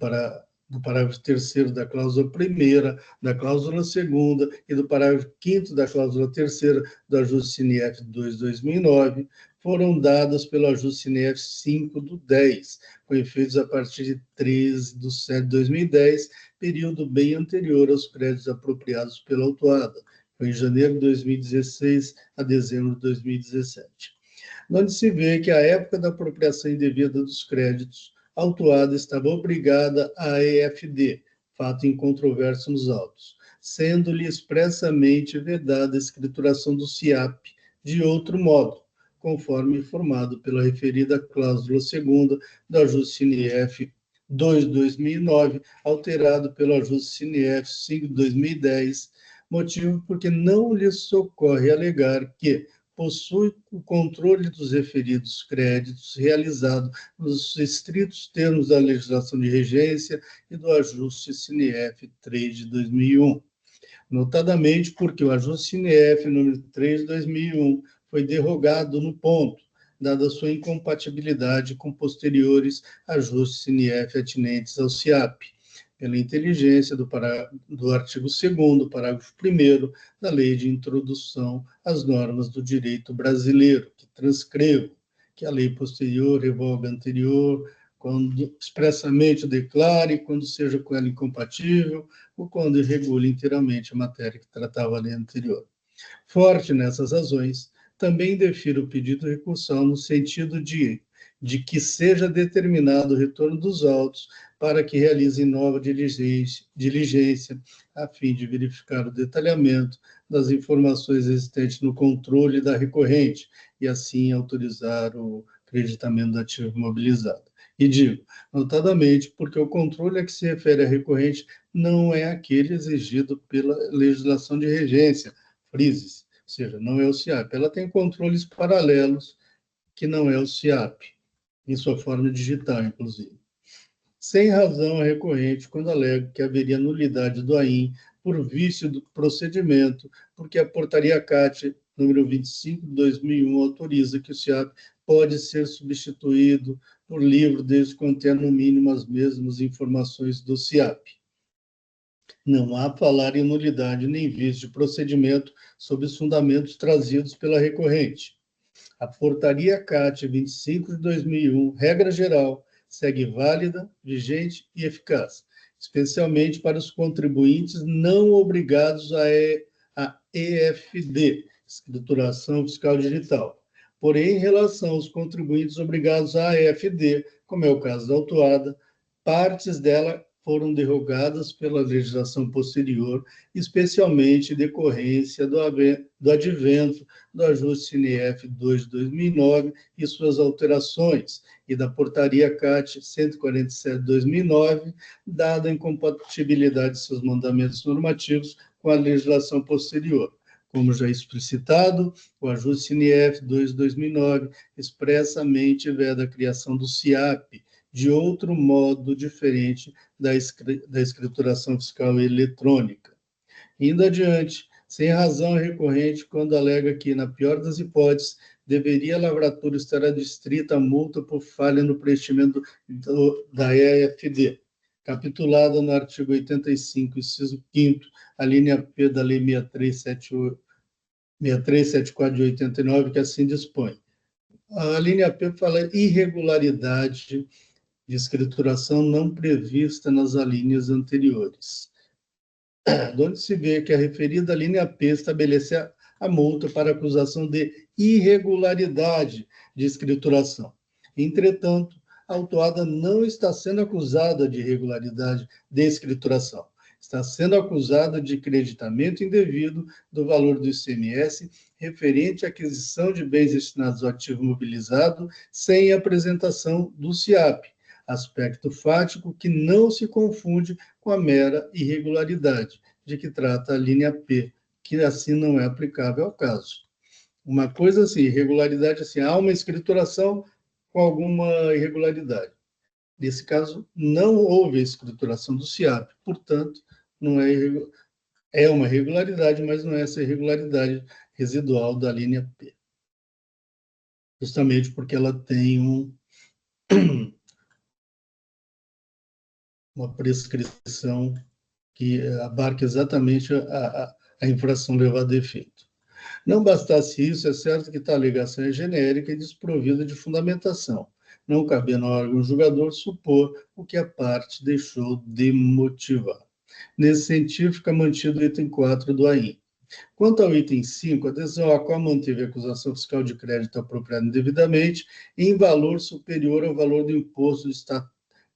parágrafo 3º da cláusula 1ª, da cláusula 2ª e do parágrafo 5º da cláusula 3ª do ajuste CINEF 2 de 2009 foram dadas pelo ajuste CINEF 5 do 10, com efeitos a partir de 13 de 7 de 2010, período bem anterior aos créditos apropriados pela autuada, foi em janeiro de 2016 a dezembro de 2017. Onde se vê que, à época da apropriação indevida dos créditos, a autuada estava obrigada à EFD, fato incontroverso nos autos, sendo-lhe expressamente vedada a escrituração do SIAP de outro modo, conforme informado pela referida cláusula 2ª do ajuste CINEF 2 de 2009, alterado pelo ajuste CINEF 5 de 2010, motivo porque não lhe socorre alegar que possui o controle dos referidos créditos realizado nos estritos termos da legislação de regência e do ajuste CINEF 3 de 2001. Notadamente porque o ajuste CINEF número 3 de 2001 foi derrogado no ponto, dada sua incompatibilidade com posteriores ajustes CINEF atinentes ao SIAP, pela inteligência do artigo 2º, parágrafo 1º da Lei de Introdução às Normas do Direito Brasileiro, que transcrevo que a lei posterior revoga a anterior, quando expressamente o declare, quando seja com ela incompatível, ou quando regule inteiramente a matéria que tratava a lei anterior. Forte nessas razões, também defiro o pedido recursal no sentido de que seja determinado o retorno dos autos para que realizem nova diligência, a fim de verificar o detalhamento das informações existentes no controle da recorrente e, assim, autorizar o creditamento do ativo imobilizado. E digo, notadamente, porque o controle a que se refere a recorrente não é aquele exigido pela legislação de regência, frise-se, ou seja, não é o SIAP. Ela tem controles paralelos que não é o SIAP, em sua forma digital, inclusive. Sem razão a recorrente quando alega que haveria nulidade do AIM por vício do procedimento, porque a portaria CAT número 25 de 2001 autoriza que o SIAP pode ser substituído por livro desde que contenha no mínimo as mesmas informações do SIAP. Não há falar em nulidade nem vício de procedimento sob os fundamentos trazidos pela recorrente. A Portaria CAT 25 de 2001, regra geral, segue válida, vigente e eficaz, especialmente para os contribuintes não obrigados a EFD, Escrituração Fiscal Digital. Porém, em relação aos contribuintes obrigados à EFD, como é o caso da autuada, partes dela foram derrogadas pela legislação posterior, especialmente em decorrência do advento do ajuste CNF 2 de 2009 e suas alterações, e da Portaria CAT 147 de 2009, dada a incompatibilidade de seus mandamentos normativos com a legislação posterior. Como já explicitado, o ajuste CNF 2 de 2009 expressamente veda a criação do CIAP, de outro modo diferente da escrituração fiscal eletrônica. Indo adiante, sem razão recorrente, quando alega que, na pior das hipóteses, deveria a lavratura estar adstrita a multa por falha no preenchimento da EFD, capitulada no artigo 85, inciso 5º, a linha P da Lei 6374 de 89, que assim dispõe. A linha P fala irregularidade de escrituração não prevista nas alíneas anteriores, onde se vê que a referida linha P estabelece a multa para acusação de irregularidade de escrituração. Entretanto, a autuada não está sendo acusada de irregularidade de escrituração. Está sendo acusada de creditamento indevido do valor do ICMS referente à aquisição de bens destinados ao ativo mobilizado sem apresentação do CIAP, aspecto fático que não se confunde com a mera irregularidade de que trata a linha P, que assim não é aplicável ao caso. Uma coisa assim, irregularidade assim, há uma escrituração com alguma irregularidade. Nesse caso, não houve escrituração do CIAP, portanto, não é uma irregularidade, mas não é essa irregularidade residual da linha P. Justamente porque ela tem uma prescrição que abarca exatamente a infração levada a efeito. Não bastasse isso, é certo que tal alegação é genérica e desprovida de fundamentação, não cabendo ao órgão julgador supor o que a parte deixou de motivar. Nesse sentido, fica mantido o item 4 do AIM. Quanto ao item 5, a decisão a qual manteve a acusação fiscal de crédito apropriado indevidamente em valor superior ao valor do imposto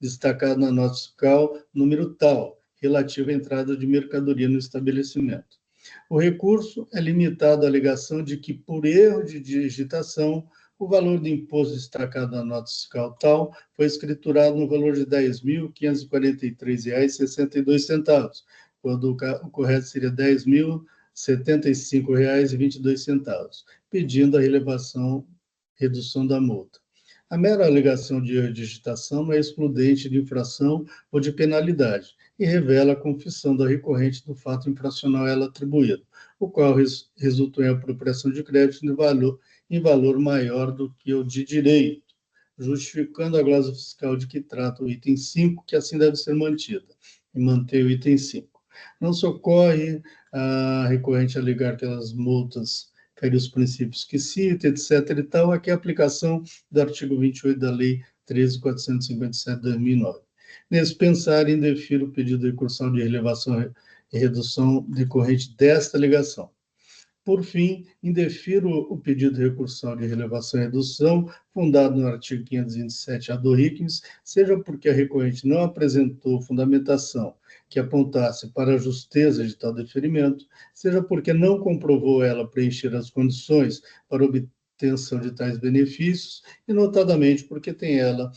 destacado na nota fiscal número tal, relativo à entrada de mercadoria no estabelecimento. O recurso é limitado à alegação de que, por erro de digitação, o valor do imposto destacado na nota fiscal tal foi escriturado no valor de R$ 10.543,62, quando o correto seria R$ 10.075,22, pedindo a redução da multa. A mera alegação de digitação não é excludente de infração ou de penalidade e revela a confissão da recorrente do fato infracional a ela atribuído, o qual resultou em apropriação de crédito em valor maior do que o de direito, justificando a glose fiscal de que trata o item 5, que assim deve ser mantida, e manter o item 5. Não socorre a recorrente alegar que as multas ferem os princípios que cita, etc. e tal, aqui é a aplicação do artigo 28 da Lei 13.457 de 2009. Nesse pensar, indefiro o pedido de recursal de relevação e redução decorrente desta alegação. Por fim, indefiro o pedido de recursal de relevação e redução, fundado no artigo 527-A do RICMS, seja porque a recorrente não apresentou fundamentação que apontasse para a justeza de tal deferimento, seja porque não comprovou ela preencher as condições para obtenção de tais benefícios, e notadamente porque tem ela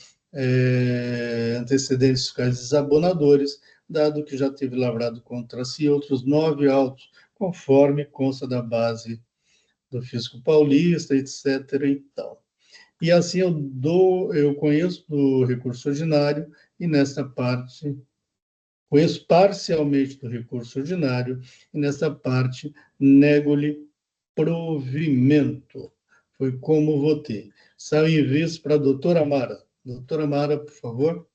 antecedentes fiscais desabonadores, dado que já teve lavrado contra si outros 9 autos, conforme consta da base do Fisco Paulista, etc. e tal. E assim eu conheço do recurso ordinário e nesta parte conheço parcialmente do recurso ordinário e nesta parte nego-lhe provimento. Foi como votei. Saiu em vez para a doutora Amara. Doutora Amara, por favor.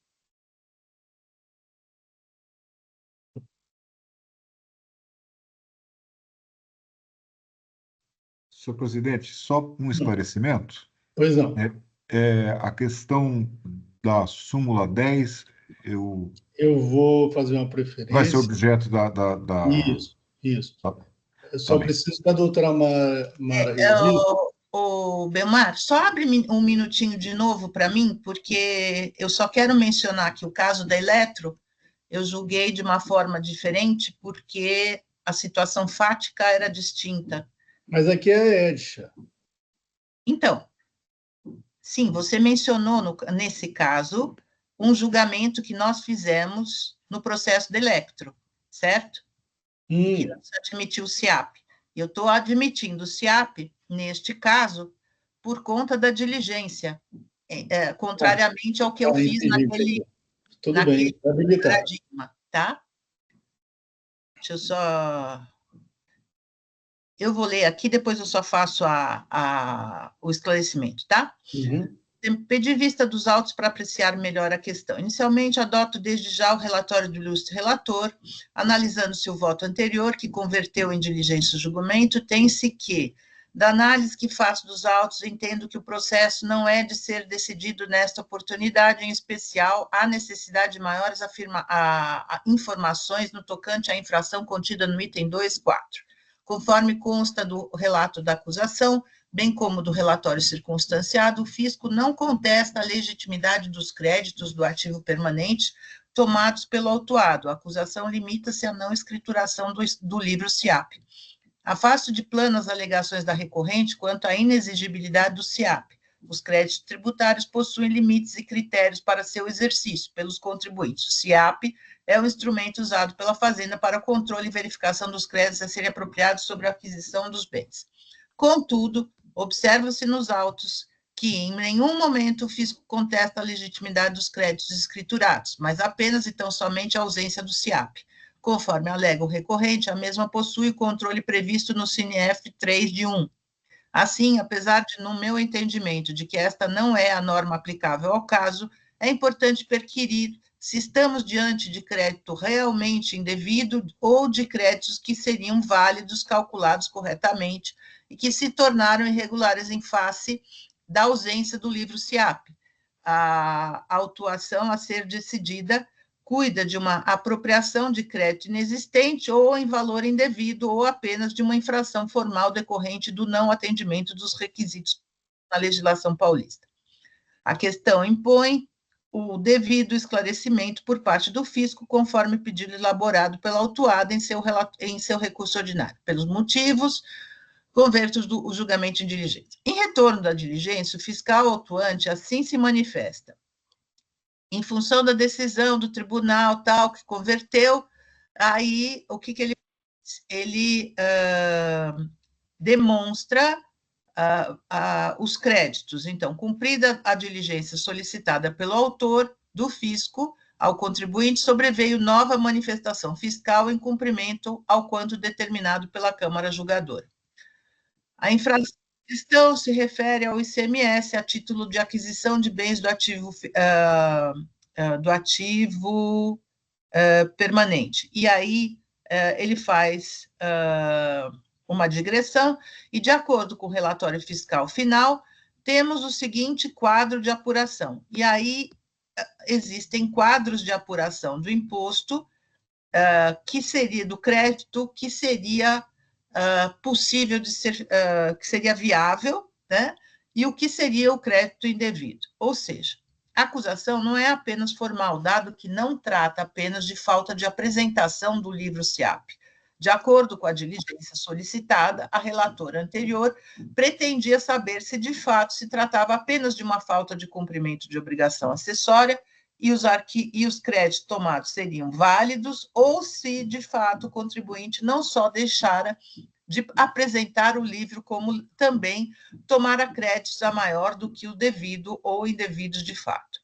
Senhor presidente, só um esclarecimento. Pois não. A questão da súmula 10, Eu vou fazer uma vai ser preferência. objeto da... Isso. Tá, Eu só bem. preciso que a doutora Mara registre. O Belmar, só abre um minutinho de novo para mim, porque eu só quero mencionar que o caso da Eletro, eu julguei de uma forma diferente, porque a situação fática era distinta. Mas aqui é a Edcha. Então, sim, você mencionou, nesse caso, um julgamento que nós fizemos no processo da Electro, certo? Que não se admitiu o SIAP. Eu estou admitindo o SIAP, neste caso, por conta da diligência, contrariamente ao que eu fiz naquele paradigma, tá? Deixa eu só... Eu vou ler aqui, depois eu só faço o esclarecimento, tá? Uhum. Pedir vista dos autos para apreciar melhor a questão. Inicialmente, adoto desde já o relatório do ilustre relator, analisando-se o voto anterior, que converteu em diligência o julgamento, tem-se que, da análise que faço dos autos, entendo que o processo não é de ser decidido nesta oportunidade, em especial, há necessidade de maiores informações no tocante à infração contida no item 2.4. Conforme consta do relato da acusação, bem como do relatório circunstanciado, o fisco não contesta a legitimidade dos créditos do ativo permanente tomados pelo autuado. A acusação limita-se à não escrituração do livro SIAP. Afasto de plano as alegações da recorrente quanto à inexigibilidade do SIAP. Os créditos tributários possuem limites e critérios para seu exercício pelos contribuintes. O SIAP é o instrumento usado pela Fazenda para controle e verificação dos créditos a serem apropriados sobre a aquisição dos bens. Contudo, observa-se nos autos que em nenhum momento o fisco contesta a legitimidade dos créditos escriturados, mas apenas e tão somente a ausência do SIAP. Conforme alega o recorrente, a mesma possui o controle previsto no CNF 3 de 1. Assim, apesar de, no meu entendimento, de que esta não é a norma aplicável ao caso, é importante perquirir se estamos diante de crédito realmente indevido ou de créditos que seriam válidos, calculados corretamente e que se tornaram irregulares em face da ausência do livro SIAP. A autuação a ser decidida cuida de uma apropriação de crédito inexistente ou em valor indevido ou apenas de uma infração formal decorrente do não atendimento dos requisitos na legislação paulista. A questão impõe o devido esclarecimento por parte do fisco, conforme pedido elaborado pela autuada em seu recurso ordinário. Pelos motivos, converto o julgamento em diligência. Em retorno da diligência, o fiscal autuante assim se manifesta. Em função da decisão do tribunal tal que converteu, aí o que ele faz? Ele demonstra os créditos. Então, cumprida a diligência solicitada pelo autor do fisco ao contribuinte, sobreveio nova manifestação fiscal em cumprimento ao quanto determinado pela Câmara Julgadora. A infração se refere ao ICMS a título de aquisição de bens do ativo permanente. E aí ele faz uma digressão e, de acordo com o relatório fiscal final, temos o seguinte quadro de apuração. E aí existem quadros de apuração do imposto que seria do crédito, que seria possível de ser, que seria viável, né? E o que seria o crédito indevido. Ou seja, a acusação não é apenas formal, dado que não trata apenas de falta de apresentação do livro SIAP. De acordo com a diligência solicitada, a relatora anterior pretendia saber se de fato se tratava apenas de uma falta de cumprimento de obrigação acessória e os créditos tomados seriam válidos, ou se, de fato, o contribuinte não só deixara de apresentar o livro, como também tomara créditos a maior do que o devido ou indevidos de fato.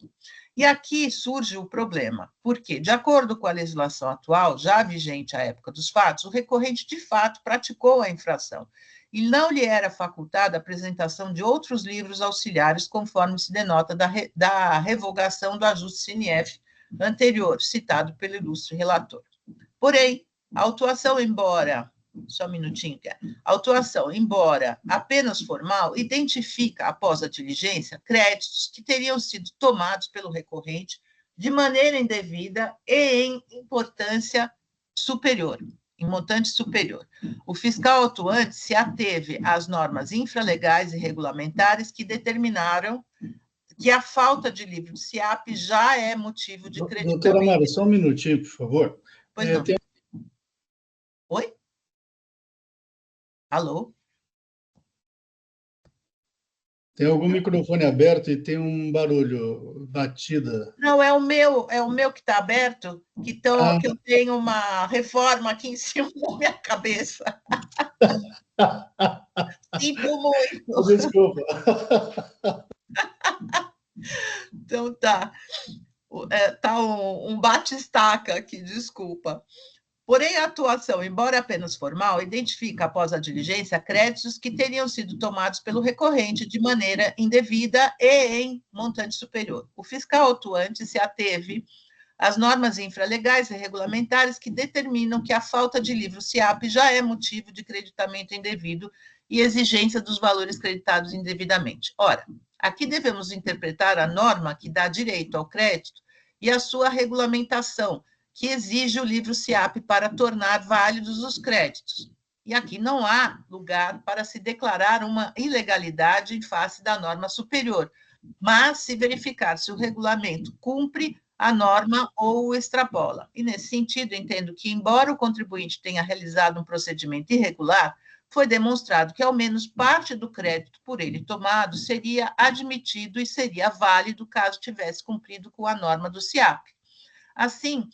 E aqui surge o problema, porque, de acordo com a legislação atual, já vigente à época dos fatos, o recorrente, de fato, praticou a infração e não lhe era facultada a apresentação de outros livros auxiliares, conforme se denota da revogação do ajuste CNF anterior, citado pelo ilustre relator. Porém, a autuação, embora só um minutinho, que a autuação, embora apenas formal, identifica, após a diligência, créditos que teriam sido tomados pelo recorrente de maneira indevida e em importância superior, em montante superior. O fiscal autuante se ateve às normas infralegais e regulamentares que determinaram que a falta de livro de SIAP já é motivo de creditamento. Doutora Amara, só um minutinho, por favor. Pois não. Oi? Alô? Tem algum microfone aberto e tem um barulho, batida. Não, é o meu que está aberto, que eu tenho uma reforma aqui em cima da minha cabeça. Sinto muito. Desculpa. Então tá. Tá um bate-estaca aqui, desculpa. Porém, a atuação, embora apenas formal, identifica, após a diligência, créditos que teriam sido tomados pelo recorrente de maneira indevida e em montante superior. O fiscal autuante se ateve às normas infralegais e regulamentares que determinam que a falta de livro SIAP já é motivo de creditamento indevido e exigência dos valores creditados indevidamente. Ora, aqui devemos interpretar a norma que dá direito ao crédito e a sua regulamentação, que exige o livro SIAP para tornar válidos os créditos. E aqui não há lugar para se declarar uma ilegalidade em face da norma superior, mas se verificar se o regulamento cumpre a norma ou o extrapola. E, nesse sentido, entendo que, embora o contribuinte tenha realizado um procedimento irregular, foi demonstrado que, ao menos, parte do crédito por ele tomado seria admitido e seria válido caso tivesse cumprido com a norma do SIAP. Assim,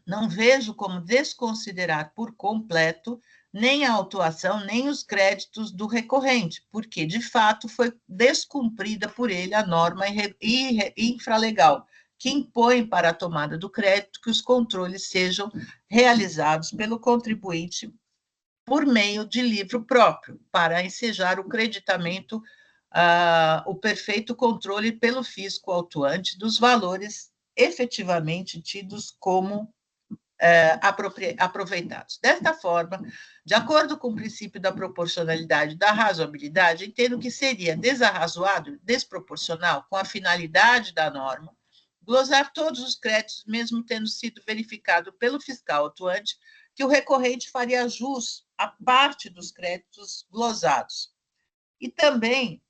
não vejo como desconsiderar por completo nem a autuação, nem os créditos do recorrente, porque, de fato, foi descumprida por ele a norma infralegal, que impõe para a tomada do crédito que os controles sejam realizados pelo contribuinte por meio de livro próprio, para ensejar o creditamento, o perfeito controle pelo fisco autuante dos valores efetivamente tidos como aproveitados. Desta forma, de acordo com o princípio da proporcionalidade e da razoabilidade, entendo que seria desarrazoado, desproporcional com a finalidade da norma, glosar todos os créditos, mesmo tendo sido verificado pelo fiscal autuante que o recorrente faria jus à parte dos créditos glosados. E também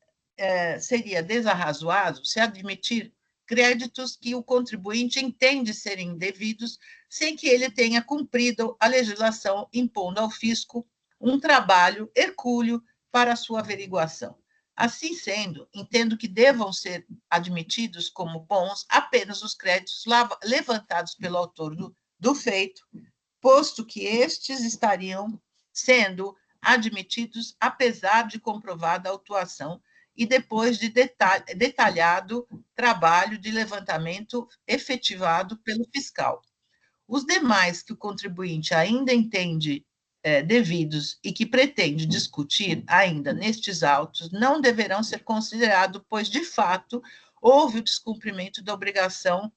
seria desarrazoado se admitir créditos que o contribuinte entende serem indevidos, sem que ele tenha cumprido a legislação impondo ao fisco um trabalho hercúleo para a sua averiguação. Assim sendo, entendo que devam ser admitidos como bons apenas os créditos levantados pelo autor do feito, posto que estes estariam sendo admitidos apesar de comprovada a autuação e depois de detalhado trabalho de levantamento efetivado pelo fiscal. Os demais que o contribuinte ainda entende devidos e que pretende discutir ainda nestes autos não deverão ser considerados, pois, de fato, houve o descumprimento da obrigação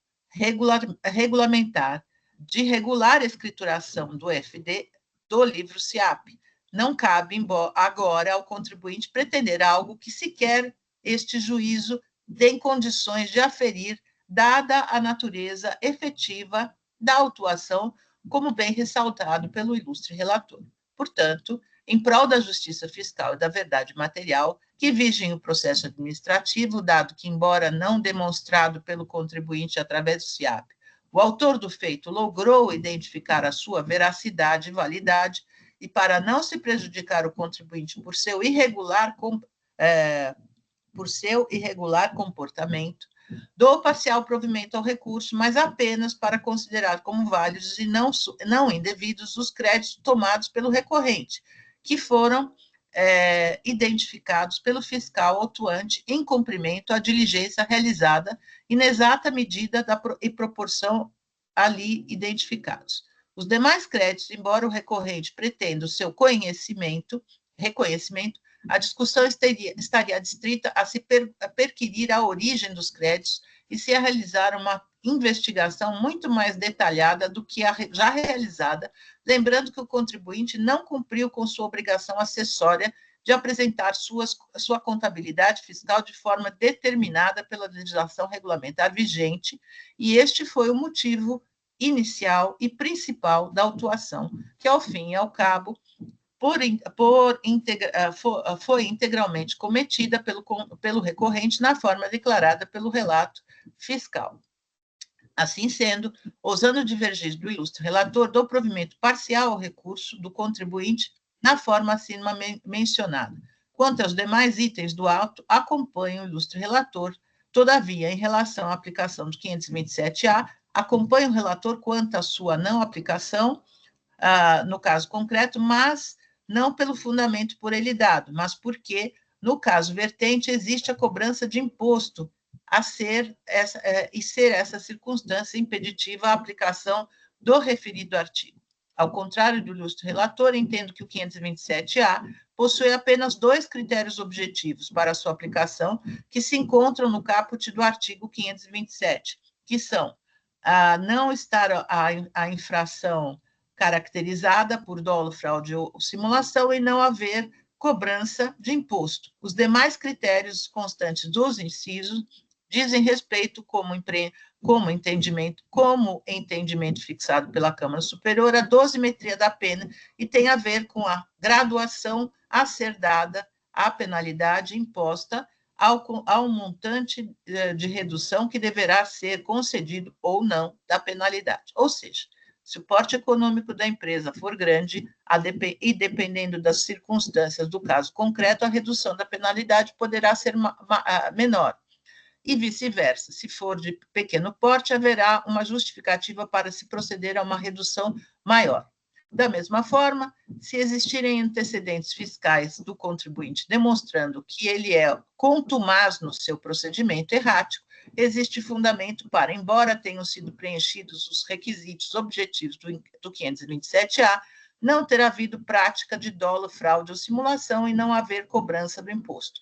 regulamentar de regular a escrituração do FD do livro SIAP. Não cabe agora ao contribuinte pretender algo que sequer este juízo tem condições de aferir, dada a natureza efetiva da autuação, como bem ressaltado pelo ilustre relator. Portanto, em prol da justiça fiscal e da verdade material, que vigem o processo administrativo, dado que, embora não demonstrado pelo contribuinte através do SIAP, o autor do feito logrou identificar a sua veracidade e validade, e para não se prejudicar o contribuinte por seu irregular comportamento, dou parcial provimento ao recurso, mas apenas para considerar como válidos e não indevidos os créditos tomados pelo recorrente, que foram identificados pelo fiscal autuante em cumprimento à diligência realizada e na exata medida e proporção ali identificados. Os demais créditos, embora o recorrente pretenda o seu reconhecimento, a discussão estaria adstrita a se perquirir a origem dos créditos e se realizar uma investigação muito mais detalhada do que a já realizada, lembrando que o contribuinte não cumpriu com sua obrigação acessória de apresentar sua contabilidade fiscal de forma determinada pela legislação regulamentar vigente, e este foi o motivo inicial e principal da autuação, que, ao fim e ao cabo, foi integralmente cometida pelo recorrente na forma declarada pelo relato fiscal. Assim sendo, ousando divergir do ilustre relator, dou provimento parcial ao recurso do contribuinte na forma acima mencionada. Quanto aos demais itens do auto, acompanho o ilustre relator. Todavia, em relação à aplicação do 527-A, acompanho o relator quanto à sua não aplicação, no caso concreto, mas não pelo fundamento por ele dado, mas porque, no caso vertente, existe a cobrança de imposto ser essa circunstância impeditiva à aplicação do referido artigo. Ao contrário do ilustre relator, entendo que o 527-A possui apenas 2 critérios objetivos para a sua aplicação, que se encontram no caput do artigo 527, que são não estar a infração caracterizada por dolo, fraude ou simulação e não haver cobrança de imposto. Os demais critérios constantes dos incisos dizem respeito como entendimento fixado pela Câmara Superior à dosimetria da pena e tem a ver com a graduação a ser dada à penalidade imposta ao montante de redução que deverá ser concedido ou não da penalidade. Ou seja, se o porte econômico da empresa for grande, e dependendo das circunstâncias do caso concreto, a redução da penalidade poderá ser menor. E vice-versa, se for de pequeno porte, haverá uma justificativa para se proceder a uma redução maior. Da mesma forma, se existirem antecedentes fiscais do contribuinte demonstrando que ele é contumaz no seu procedimento errático, existe fundamento para, embora tenham sido preenchidos os requisitos objetivos do 527-A, não ter havido prática de dolo, fraude ou simulação e não haver cobrança do imposto.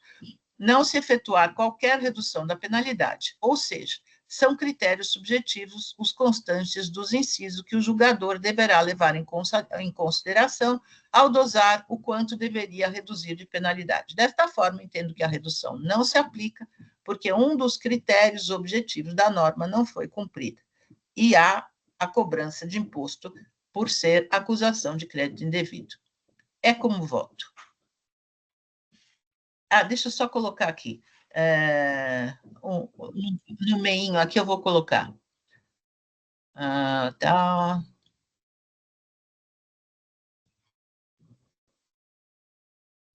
Não se efetuar qualquer redução da penalidade, ou seja, são critérios subjetivos os constantes dos incisos que o julgador deverá levar em consideração ao dosar o quanto deveria reduzir de penalidade. Desta forma, entendo que a redução não se aplica, porque um dos critérios objetivos da norma não foi cumprida, e há a cobrança de imposto por ser acusação de crédito indevido. É como voto. Deixa eu só colocar aqui. No meinho aqui eu vou colocar. Tá. A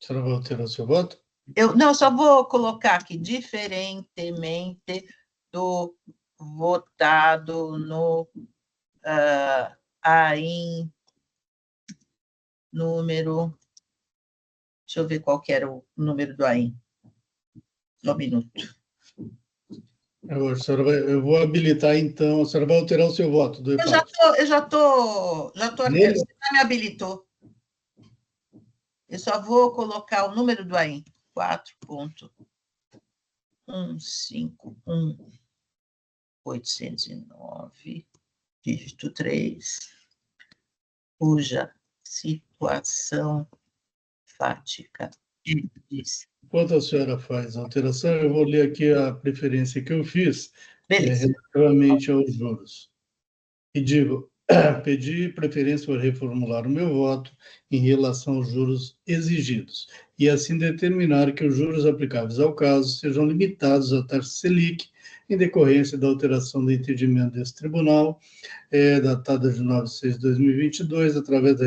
senhora vai alterar o seu voto? Não, só vou colocar aqui, diferentemente do votado no AIN número... Deixa eu ver qual que era o número do AIN. Só um minuto. Eu vou habilitar, então. A senhora vai alterar o seu voto do EPAC. Eu já tô Nele? você já me habilitou. Eu só vou colocar o número do AIN. 4.151.809, dígito 3, cuja situação fática é disso. Enquanto a senhora faz a alteração, eu vou ler aqui a preferência que eu fiz relativamente aos juros. E digo, pedi preferência para reformular o meu voto em relação aos juros exigidos, e assim determinar que os juros aplicáveis ao caso sejam limitados à taxa Selic, em decorrência da alteração do entendimento desse tribunal, datada de 9/6/2022, através da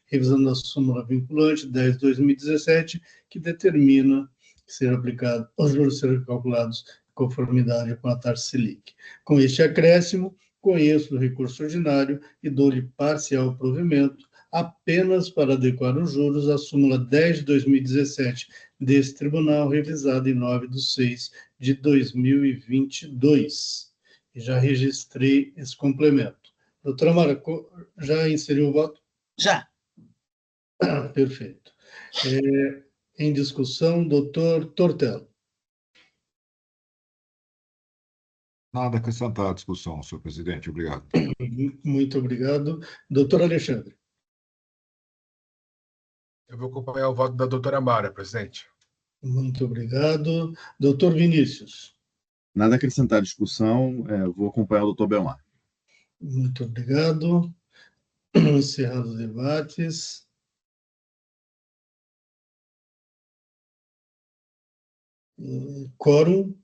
revisão da súmula vinculante 10/2017, que determina que seja aplicado, os juros serão calculados em conformidade com a taxa Selic. Com este acréscimo, conheço o recurso ordinário e dou-lhe parcial provimento apenas para adequar os juros à súmula 10/2017 desse tribunal, revisada em 9/6/2022. E já registrei esse complemento. Doutora Mara, já inseriu o voto? Já. Perfeito. Em discussão, doutor Tortello. Nada a acrescentar à discussão, senhor presidente. Obrigado. Muito obrigado. Doutor Alexandre. Eu vou acompanhar o voto da doutora Mara, presidente. Muito obrigado. Doutor Vinícius. Nada a acrescentar à discussão, vou acompanhar o doutor Belmar. Muito obrigado. Encerrado os debates. Quórum.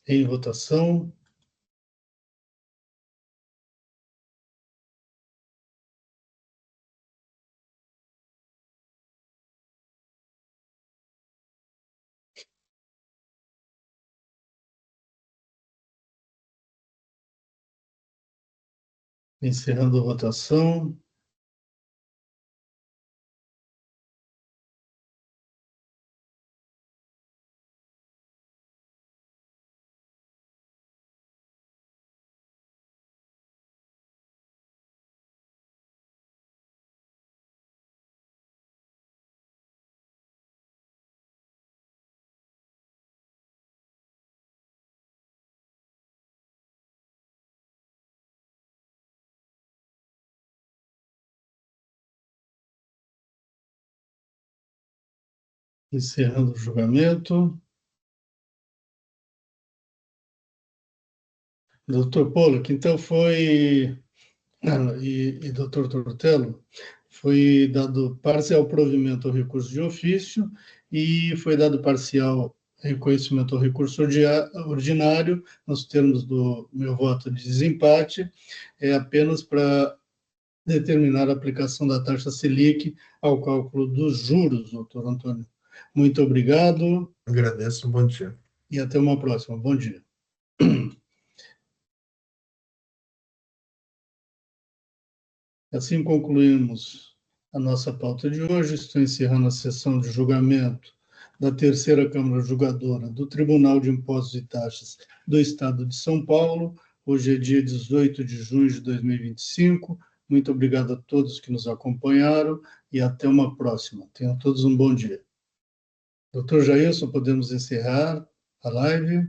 Em votação. Encerrando a votação. Encerrando o julgamento. Doutor Pollock, então foi, e doutor Tortello, foi dado parcial provimento ao recurso de ofício e foi dado parcial reconhecimento ao recurso ordinário, nos termos do meu voto de desempate, apenas para determinar a aplicação da taxa Selic ao cálculo dos juros, doutor Antônio. Muito obrigado. Agradeço, um bom dia. E até uma próxima. Bom dia. Assim concluímos a nossa pauta de hoje. Estou encerrando a sessão de julgamento da terceira Câmara Julgadora do Tribunal de Impostos e Taxas do Estado de São Paulo. Hoje é dia 18 de junho de 2025. Muito obrigado a todos que nos acompanharam e até uma próxima. Tenham todos um bom dia. Doutor Jailson, podemos encerrar a live?